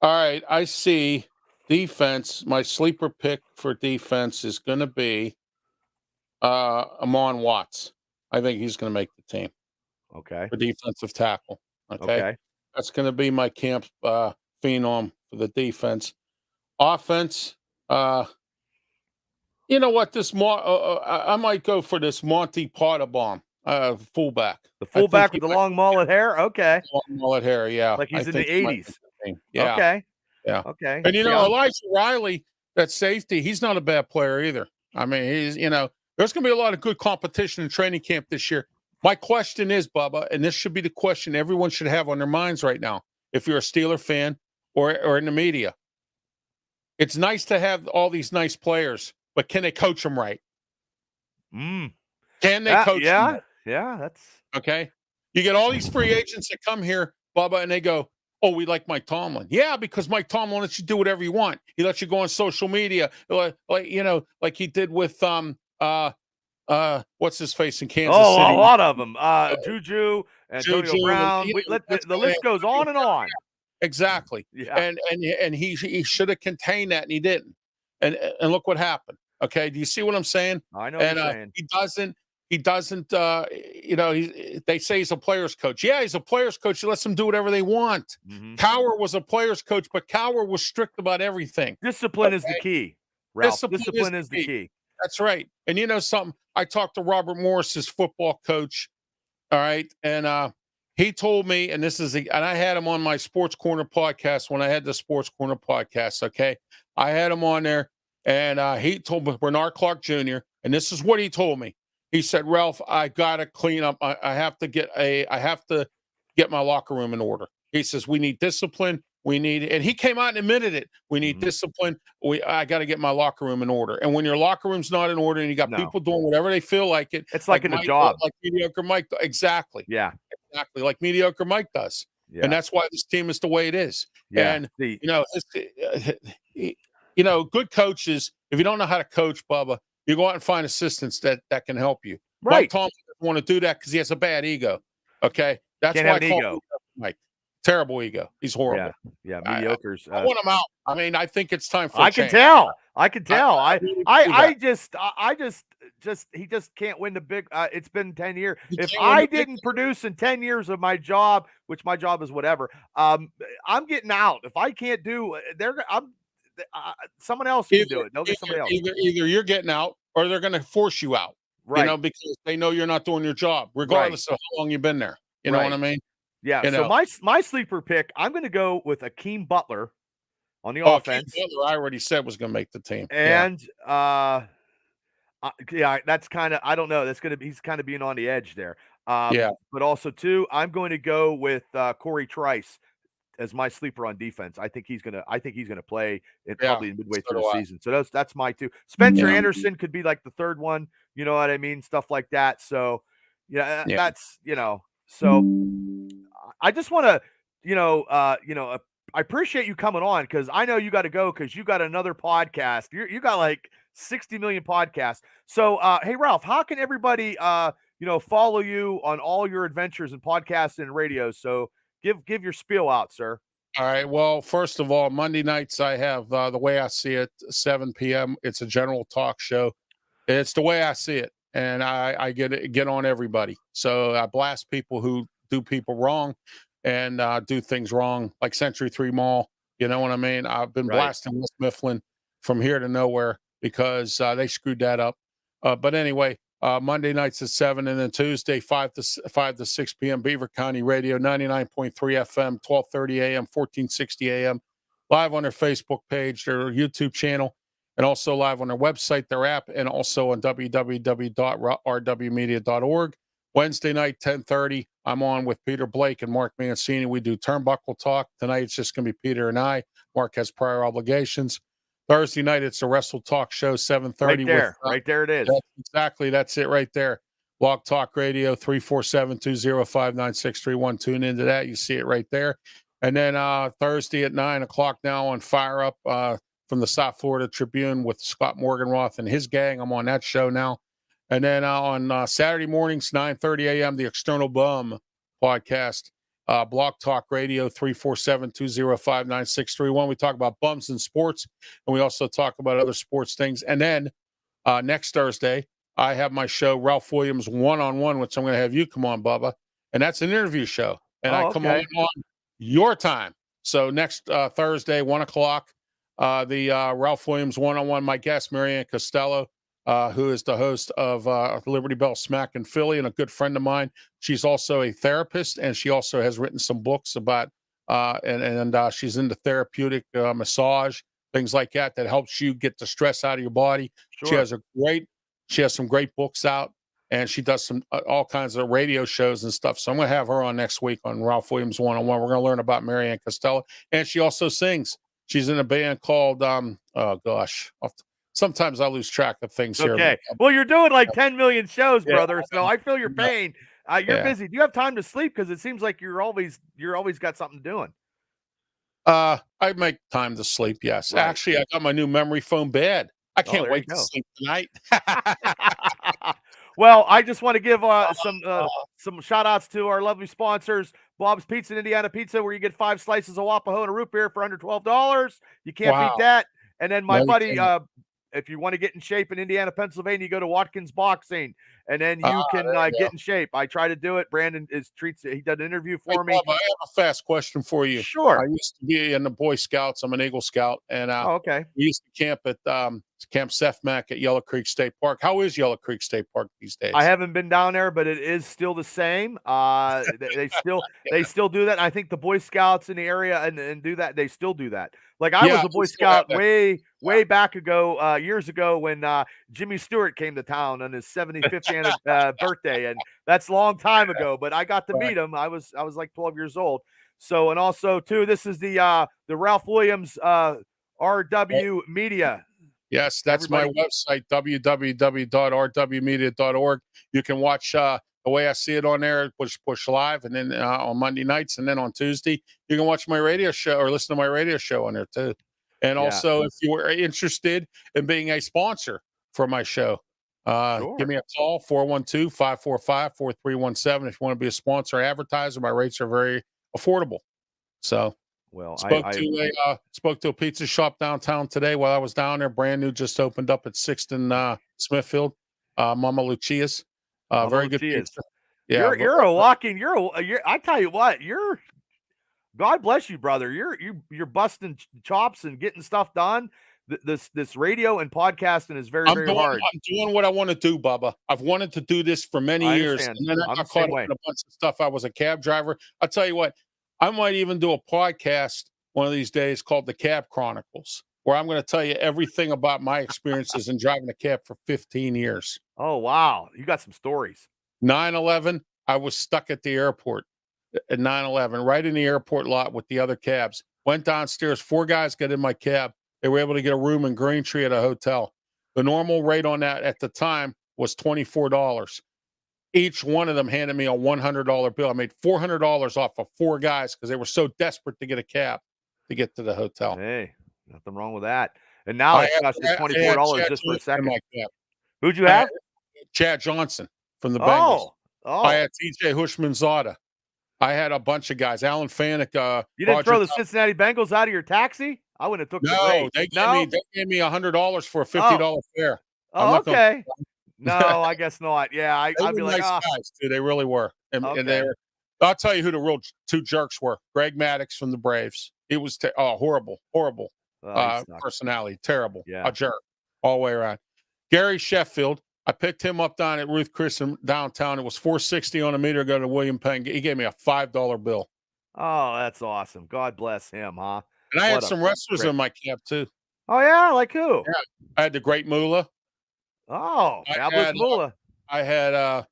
right. I see defense. My sleeper pick for defense is going to be Amon Watts. I think he's going to make the team Okay. for defensive tackle. Okay. Okay. That's going to be my camp phenom for the defense. Offense. You know what? I might go for this Monty Potterbomb, fullback. The fullback with the long mullet hair. Okay. Long mullet hair. Yeah, Like he's I in the think he might be 80s. the team. Yeah, Okay. yeah. Okay. And See, Elijah Riley, that safety, he's not a bad player either. I mean, there's going to be a lot of good competition in training camp this year. My question is, Bubba, and this should be the question everyone should have on their minds right now, if you're a Steeler fan or in the media. It's nice to have all these nice players, but can they coach them right? Can they coach them right? Yeah, that's okay. You get all these free agents that come here, Bubba, and they go, "Oh, we like Mike Tomlin." Yeah, because Mike Tomlin lets you do whatever you want. He lets you go on social media, like he did with what's his face in Kansas City. a lot of them. Juju, Antonio Brown. The list goes on and on. Exactly. Yeah. And he should have contained that, and he didn't. And look what happened. Okay, do you see what I'm saying? I know what you're saying. He doesn't. They say he's a player's coach. Yeah, he's a player's coach. He lets them do whatever they want. Mm-hmm. Cowher was a player's coach, but Cowher was strict about everything. Discipline is the key, Ralph. Discipline is the key. That's right. And you know something? I talked to Robert Morris, his football coach. All right, and he told me, and I had him on my Sports Corner podcast when I had the Sports Corner podcast. Okay, I had him on there, and he told me, Bernard Clark Jr., and this is what he told me. He said, "Ralph, I gotta clean up. I have to get my locker room in order." He says, "We need discipline. And he came out and admitted it. We need discipline. I got to get my locker room in order. And when your locker room's not in order and you got people doing whatever they feel like it, it's like in a job, like mediocre Mike. Exactly. Yeah. Exactly. Like mediocre Mike does. Yeah. And that's why this team is the way it is. Yeah. And good coaches, if you don't know how to coach, Bubba, you go out and find assistants that can help you. Right. Mike Tomlin doesn't want to do that because he has a bad ego. Okay. That's Can't why have an ego. Mike. Terrible ego. He's horrible. Yeah, mediocres. I want him out. I mean, I think it's time for. I can tell. He just can't win the big. It's been 10 years. If I didn't produce in 10 years of my job, which my job is whatever, I'm getting out. If I can't do, someone else can do it. They'll get somebody else. Either you're getting out, or they're going to force you out. Right. Because they know you're not doing your job, regardless of how long you've been there. You know what I mean? Yeah, so my sleeper pick, I'm going to go with Akeem Butler on the offense. Akeem Butler, I already said was going to make the team. And that's kind of, I don't know. He's kind of being on the edge there. But also too, I'm going to go with Corey Trice as my sleeper on defense. I think he's gonna play probably midway through the season. So that's my two. Spencer Anderson could be like the third one. You know what I mean? Stuff like that. So that's so. I just want to, I appreciate you coming on because I know you got to go because you got another podcast. You got like 60 million podcasts. So, hey, Ralph, how can everybody, follow you on all your adventures and podcasts and radio? So give your spiel out, sir. All right. Well, first of all, Monday nights I have The Way I See It, 7 p.m. It's a general talk show. It's The Way I See It. And I get on everybody. So I blast people who do people wrong and do things wrong, like Century 3 Mall. You know what I mean? I've been blasting West Mifflin from here to nowhere because they screwed that up. But anyway, Monday nights at 7, and then Tuesday 5 to 6 p.m. Beaver County Radio, 99.3 FM, 12:30 a.m., 1460 a.m. Live on their Facebook page, their YouTube channel, and also live on their website, their app, and also on www.rwmedia.org. Wednesday night, 10:30, I'm on with Peter Blake and Mark Mancini. We do Turnbuckle Talk. Tonight, it's just going to be Peter and I. Mark has prior obligations. Thursday night, it's a Wrestle Talk Show, 7:30. Right there it is. That's it right there. Blog Talk Radio, 347-205-9631. Tune into that. You see it right there. And then Thursday at 9 o'clock now on Fire Up, from the South Florida Tribune with Scott Morganroth and his gang. I'm on that show now. And then on Saturday mornings, 9:30 a.m., the External Bum podcast, Blog Talk Radio, 347-205-9631. We talk about bums in sports, and we also talk about other sports things. And then next Thursday, I have my show, Ralph Williams One-on-One, which I'm going to have you come on, Bubba. And that's an interview show. And I come on your time. So next Thursday, 1 o'clock, the Ralph Williams One-on-One, my guest, Marianne Costello, who is the host of Liberty Bell Smack in Philly and a good friend of mine. She's also a therapist, and she also has written some books about, and she's into therapeutic massage, things like that helps you get the stress out of your body. Sure. She has some great books out, and she does some all kinds of radio shows and stuff. So I'm going to have her on next week on Ralph Williams One-on-One. We're going to learn about Marianne Costello, and she also sings. She's in a band called sometimes I lose track of things here. Okay. Well, you're doing like 10 million shows, brother. So I feel your pain. You're busy. Do you have time to sleep? Because it seems like you're always got something doing. I make time to sleep. Yes, right. Actually, I got my new memory foam bed. I can't wait to sleep tonight. Well, I just want to give some shout outs to our lovely sponsors, Bob's Pizza and Indiana Pizza, where you get 5 slices of Wapaho and a root beer for under $12. You can't beat that. And then my buddy, if you want to get in shape in Indiana, Pennsylvania, you go to Watkins Boxing, and then you can get in shape. I try to do it. Brandon he did an interview for me. Bob, I have a fast question for you. Sure. I used to be in the Boy Scouts. I'm an Eagle Scout, and we used to camp at Camp Seth Mac at Yellow Creek State Park. How is Yellow Creek State Park these days? I haven't been down there, but it is still the same. They still do that. I think the Boy Scouts in the area and do that. They still do that. Like I was a Boy Scout way back ago, years ago, when Jimmy Stewart came to town on his 75th birthday, and that's a long time ago. But I got to meet him. I was like 12 years old. So, and also too, this is the Ralph Williams RW Media. Yes, that's my website, www.rwmedia.org. You can watch The Way I See It on there, push live, and then on Monday nights, and then on Tuesday, you can watch my radio show or listen to my radio show on there too. And also, if you were interested in being a sponsor for my show, give me a call, 412-545-4317. If you want to be a sponsor or advertiser, my rates are very affordable. So. Well, spoke to a pizza shop downtown today while I was down there. Brand new, just opened up at 6th and Smithfield. Mama Lucia's, very good pizza. Yeah, I tell you what, God bless you, brother. You're busting chops and getting stuff done. This radio and podcasting is very hard. I'm doing what I want to do, Bubba. I've wanted to do this for many years, and then I got caught up in a bunch of stuff. I was a cab driver. I'll tell you what. I might even do a podcast one of these days called The Cab Chronicles, where I'm going to tell you everything about my experiences in driving a cab for 15 years. Oh, wow. You got some stories. 9/11, I was stuck at the airport at 9/11, right in the airport lot with the other cabs. Went downstairs. 4 guys got in my cab. They were able to get a room in Greentree at a hotel. The normal rate on that at the time was $24. Each one of them handed me a $100 bill. I made $400 off of 4 guys because they were so desperate to get a cab to get to the hotel. Hey, nothing wrong with that. And now it's just $24 just for a second. Who'd you have? Chad Johnson from the Bengals. Oh. I had TJ Hushmanzada. I had a bunch of guys. Alan Fanek. You didn't throw the Cincinnati Bengals out of your taxi? I wouldn't have took the rate. They gave me $100 for a $50 fare. Oh, okay. No, I guess not. Yeah, I'd be like, nice guys, too. They really were. And I'll tell you who the real 2 jerks were. Greg Maddux from the Braves. He was horrible personality. Terrible. Yeah. A jerk all the way around. Gary Sheffield. I picked him up down at Ruth Chris downtown. It was $4.60 on a meter. Go to William Penn. He gave me a $5 bill. Oh, that's awesome. God bless him, huh? And I had some wrestlers in my camp, too. Oh, yeah? Like who? Yeah. I had the Great Moolah. Oh, fabulous Moolah. I had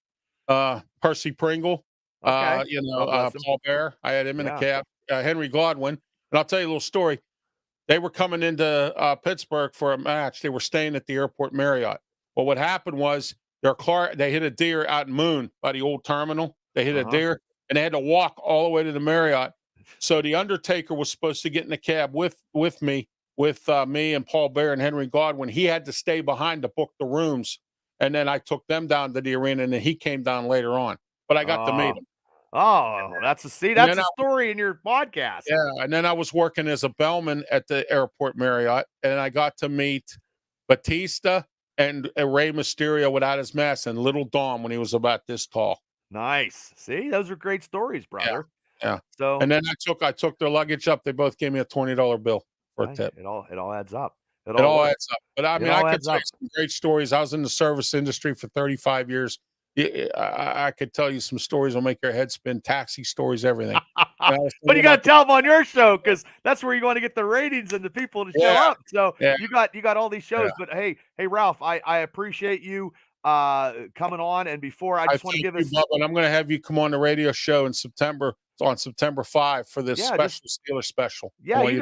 Percy Pringle, Paul Bear. I had him in a cab. Henry Godwin. And I'll tell you a little story. They were coming into Pittsburgh for a match. They were staying at the airport Marriott. Well, what happened was their car, they hit a deer out in Moon by the old terminal. They hit a deer, and they had to walk all the way to the Marriott. So the Undertaker was supposed to get in the cab with me with me and Paul Bear and Henry Godwin. He had to stay behind to book the rooms, and then I took them down to the arena, and then he came down later on. But I got to meet him. Oh, that's a story in your podcast. Yeah, and then I was working as a bellman at the airport Marriott, and I got to meet Batista and Rey Mysterio without his mask, and Little Dom when he was about this tall. Nice. See, those are great stories, brother. Yeah. So, and then I took their luggage up. They both gave me a $20 bill for a tip. It all adds up. It all adds up. But I mean, I could tell you some great stories. I was in the service industry for 35 years. I could tell you some stories that'll make your head spin. Taxi stories, everything. But you got to tell them on your show, because that's where you want to get the ratings and the people to show up. So you got all these shows. But hey, Ralph, I appreciate you coming on. And before I just want to give us, and I'm going to have you come on the radio show in September. On September 5 for this special Steeler special. Yeah, you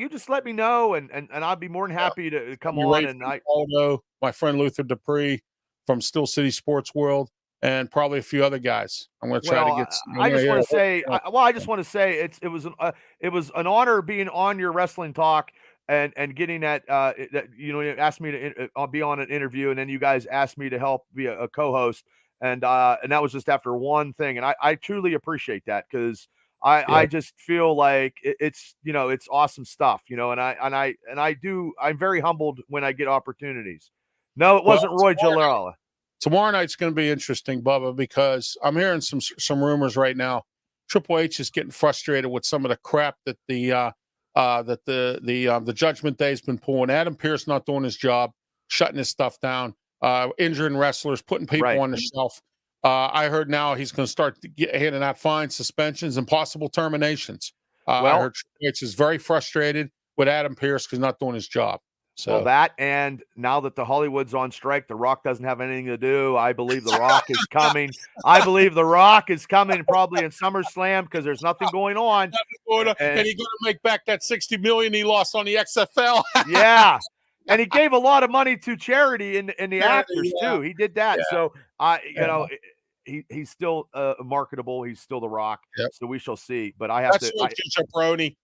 just let me know, and I'd be more than happy to come on. And my friend Luther Dupree from Steel City Sports World, and probably a few other guys. I'm going to try to get. I just want to say it was an honor being on your Wrestling Talk and getting that. You asked me to be on an interview, and then you guys asked me to help be a co-host. And that was just after one thing. And I truly appreciate that, because I just feel like it's awesome stuff, and I'm very humbled when I get opportunities. No, it wasn't Roy Jalala. Tomorrow night's going to be interesting, Bubba, because I'm hearing some rumors right now. Triple H is getting frustrated with some of the crap that the Judgment Day has been pulling. Adam Pearce not doing his job, shutting his stuff down. Injuring wrestlers, putting people on the shelf. I heard now he's going to start handing out fines, suspensions, and possible terminations. I heard Triple H is very frustrated with Adam Pearce because he's not doing his job. So that, and now that the Hollywood's on strike, The Rock doesn't have anything to do. I believe The Rock is coming. I believe The Rock is coming probably in SummerSlam, because there's nothing going on. And he's going to make back that $60 million he lost on the XFL. Yeah. And he gave a lot of money to charity in the actors too. He did that. So he's still marketable. He's still The Rock. So we shall see. But I have jabroni.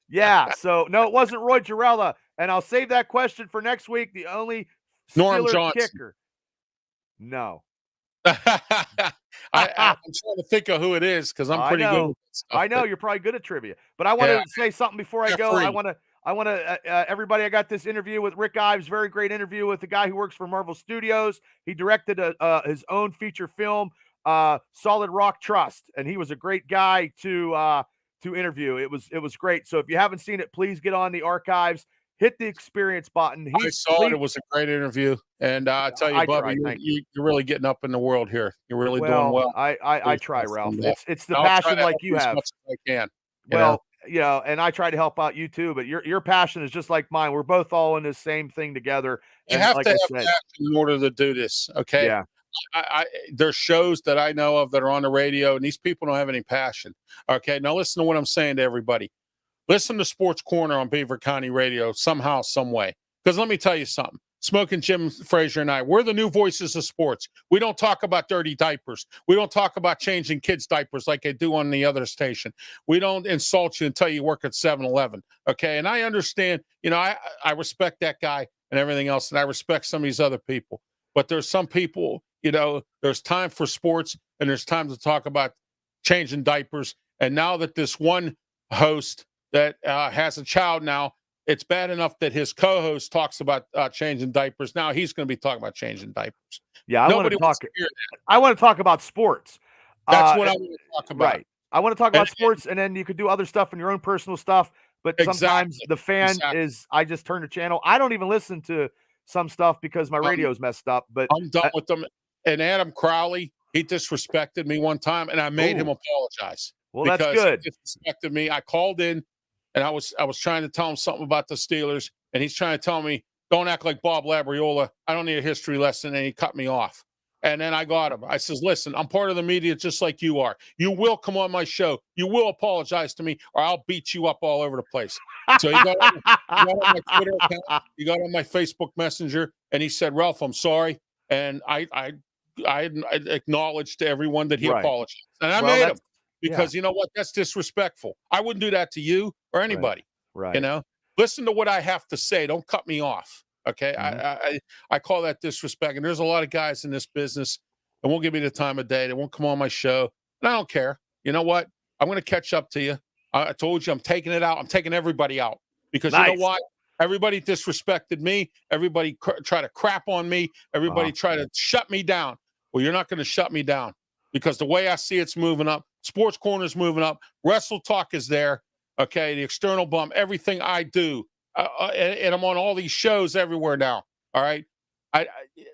Yeah. So no, it wasn't Roy Jarella. And I'll save that question for next week. The only Steeler kicker. No. I'm trying to think of who it is, because I'm pretty good with this stuff. I know you're probably good at trivia. But I want to say something before I go. I want to, everybody, I got this interview with Rick Ives, very great interview with the guy who works for Marvel Studios. He directed his own feature film, Solid Rock Trust, and he was a great guy to interview. It was great. So if you haven't seen it, please get on the archives, hit the experience button. I saw it. It was a great interview. And I tell you, Bubba, you're really getting up in the world here. You're really doing well. I try, Ralph. It's the passion like you have. As much as I can. And I try to help out you too, but your passion is just like mine. We're both all in the same thing together. You have to have passion in order to do this. Okay. Yeah. There's shows that I know of that are on the radio, and these people don't have any passion. Okay. Now listen to what I'm saying to everybody. Listen to Sports Corner on Beaver County Radio somehow, some way. Because let me tell you something. Smoking Jim Frazier and I, we're the new voices of sports. We don't talk about dirty diapers. We don't talk about changing kids' diapers like they do on the other station. We don't insult you and tell you work at 7-Eleven, okay? And I understand, I respect that guy and everything else, and I respect some of these other people. But there's some people, there's time for sports, and there's time to talk about changing diapers. And now that this one host that has a child now, it's bad enough that his co-host talks about changing diapers. Now he's going to be talking about changing diapers. Yeah, I want to talk about sports. That's what I want to talk about. Right. I want to talk about sports, and then you could do other stuff in your own personal stuff. But sometimes the fan is, I just turn the channel. I don't even listen to some stuff because my radio's messed up. But I'm done with them. And Adam Crowley, he disrespected me one time, and I made him apologize. Well, that's good. He disrespected me. I called in. And I was trying to tell him something about the Steelers, and he's trying to tell me, don't act like Bob Labriola. I don't need a history lesson, and he cut me off. And then I got him. I says, listen, I'm part of the media just like you are. You will come on my show. You will apologize to me, or I'll beat you up all over the place. So he got on my Twitter account. He got on my Facebook Messenger, and he said, Ralph, I'm sorry. And I acknowledged to everyone that he apologized. And I made him. Because you know what? That's disrespectful. I wouldn't do that to you or anybody. Right. Listen to what I have to say. Don't cut me off. Okay. Mhm. I call that disrespect. And there's a lot of guys in this business that won't give me the time of day. They won't come on my show. And I don't care. You know what? I'm going to catch up to you. I told you I'm taking it out. I'm taking everybody out because you know Nice. what? Everybody disrespected me. Everybody tried to crap on me. Everybody tried to shut me down. Well, you're not going to shut me down because the way I see it's moving up, Sports Corner's moving up, Wrestle Talk is there. Okay, the external bump, everything I do, and I'm on all these shows everywhere now. All right, I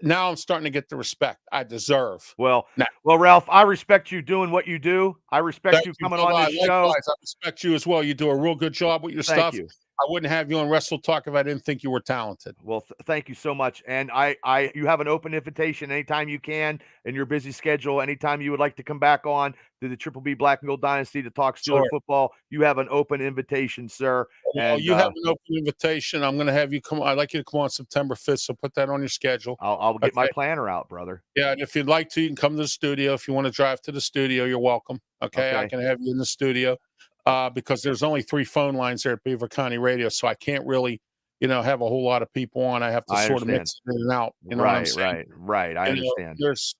now I'm starting to get the respect I deserve. Well, Now, Ralph, I respect you doing what you do. I respect thank you you, coming on Bubba. this show. Likewise, I respect you as well. You do a real good job with your Thank stuff. you. I wouldn't have you on Wrestle Talk if I didn't think you were talented. Well, thank you so much. And you have an open invitation anytime you can in your busy schedule. Anytime you would like to come back on to the Triple B Black and Gold Dynasty to talk Steeler Sure. football, you have an open invitation, sir. Well, And you have an open invitation. I'm going to have you come. I'd like you to come on September 5th, so put that on your schedule. I'll get my planner out, brother. Yeah, and if you'd like to, you can come to the studio. If you want to drive to the studio, you're welcome. Okay, I can have you in the studio because there's only 3 phone lines there at Beaver County Radio, so I can't really, have a whole lot of people on. I have to sort of mix it in and out. You know what I'm saying? Right. I understand. There's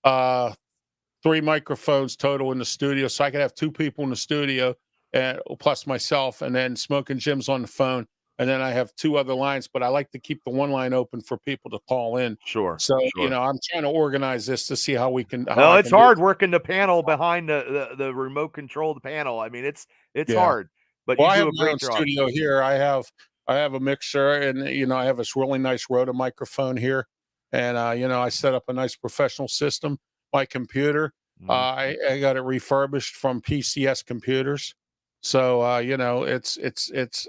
3 microphones total in the studio, so I could have 2 people in the studio, and plus myself, and then Smoking Jim's on the phone. And then I have 2 other lines, but I like to keep the one line open for people to call in. Sure. So, I'm trying to organize this to see how we can. No, it's hard working the panel behind the remote control the panel. I mean, it's hard, but you do a great job. Studio here. I have a mixer, and I have this really nice Rode microphone here, and I set up a nice professional system. My computer, I got it refurbished from PCS Computers. So it's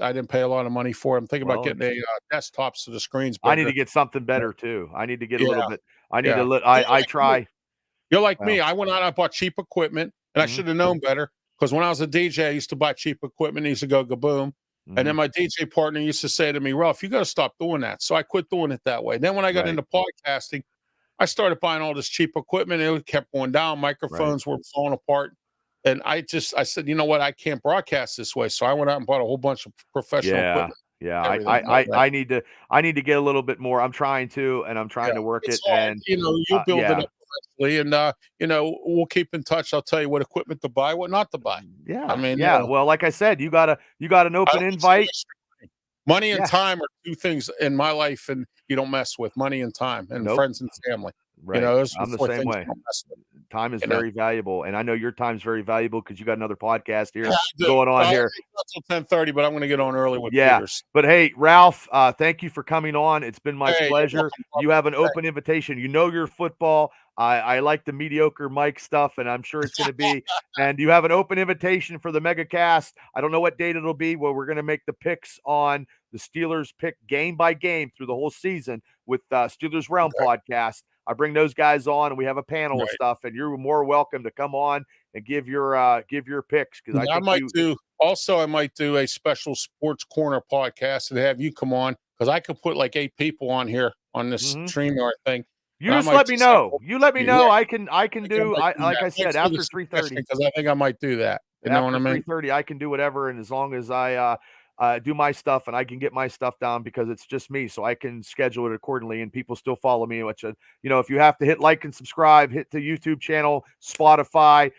I didn't pay a lot of money for it. I'm thinking about getting a desktop so the screen's bigger. I need to get something better too. I need to get a little bit. I need to I try. You're like me. I went out and I bought cheap equipment, and I should have known better because when I was a DJ, I used to buy cheap equipment. It used to go kaboom. And then my DJ partner used to say to me, Ralph, you got to stop doing that. So I quit doing it that way. Then when I got into podcasting, I started buying all this cheap equipment. It kept going down. Microphones were falling apart. And I said, you know what? I can't broadcast this way. So I went out and bought a whole bunch of professional equipment. Yeah, I need to get a little bit more. I'm trying to, and I'm trying to work it. Hard. And you build it up eventually, and we'll keep in touch. I'll tell you what equipment to buy, what not to buy. Yeah, I mean, well, like I said, you got an open invite. Money and time are 2 things in my life, and you don't mess with money and time, and friends and family. Right. Those I'm the same way. Time is very valuable, and I know your time's very valuable because you got another podcast here going on here. Until 10:30, but I'm going to get on early with Peters. But hey, Ralph, thank you for coming on. It's been my pleasure. You have an open invitation. You know your football. I like the mediocre Mike stuff, and I'm sure it's going to be. And you have an open invitation for the Mega Cast. I don't know what date it'll be, where we're going to make the picks on the Steelers pick game by game through the whole season with Steelers Realm podcast. I bring those guys on, and we have a panel of stuff. And you're more welcome to come on and give your picks because I might do a special Sports Corner podcast and have you come on because I could put like 8 people on here on this StreamYard thing. You just let me know. You let me know. I can do. Like I said, after 3:30 because I think I might do that. You know what I mean? 3:30, I can do whatever, and as long as I do my stuff and I can get my stuff down because it's just me, so I can schedule it accordingly, and people still follow me. Which if you have to hit like and subscribe, hit the YouTube channel, Spotify,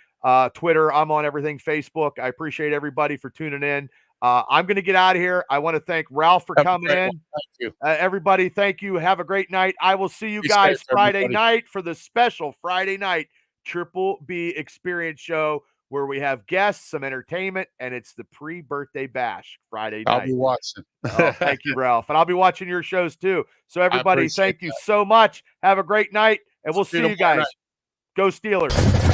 Twitter. I'm on everything. Facebook. I appreciate everybody for tuning in. I'm going to get out of here. I want to thank Ralph for coming in. Thank you. Everybody, thank you. Have a great night. I will see you guys Friday night for the special Friday night Triple B Experience Show where we have guests, some entertainment, and it's the pre-birthday bash Friday night. I'll be watching. Thank you, Ralph. And I'll be watching your shows too. So everybody, thank you so much. Have a great night, and we'll see you guys. Go Steelers.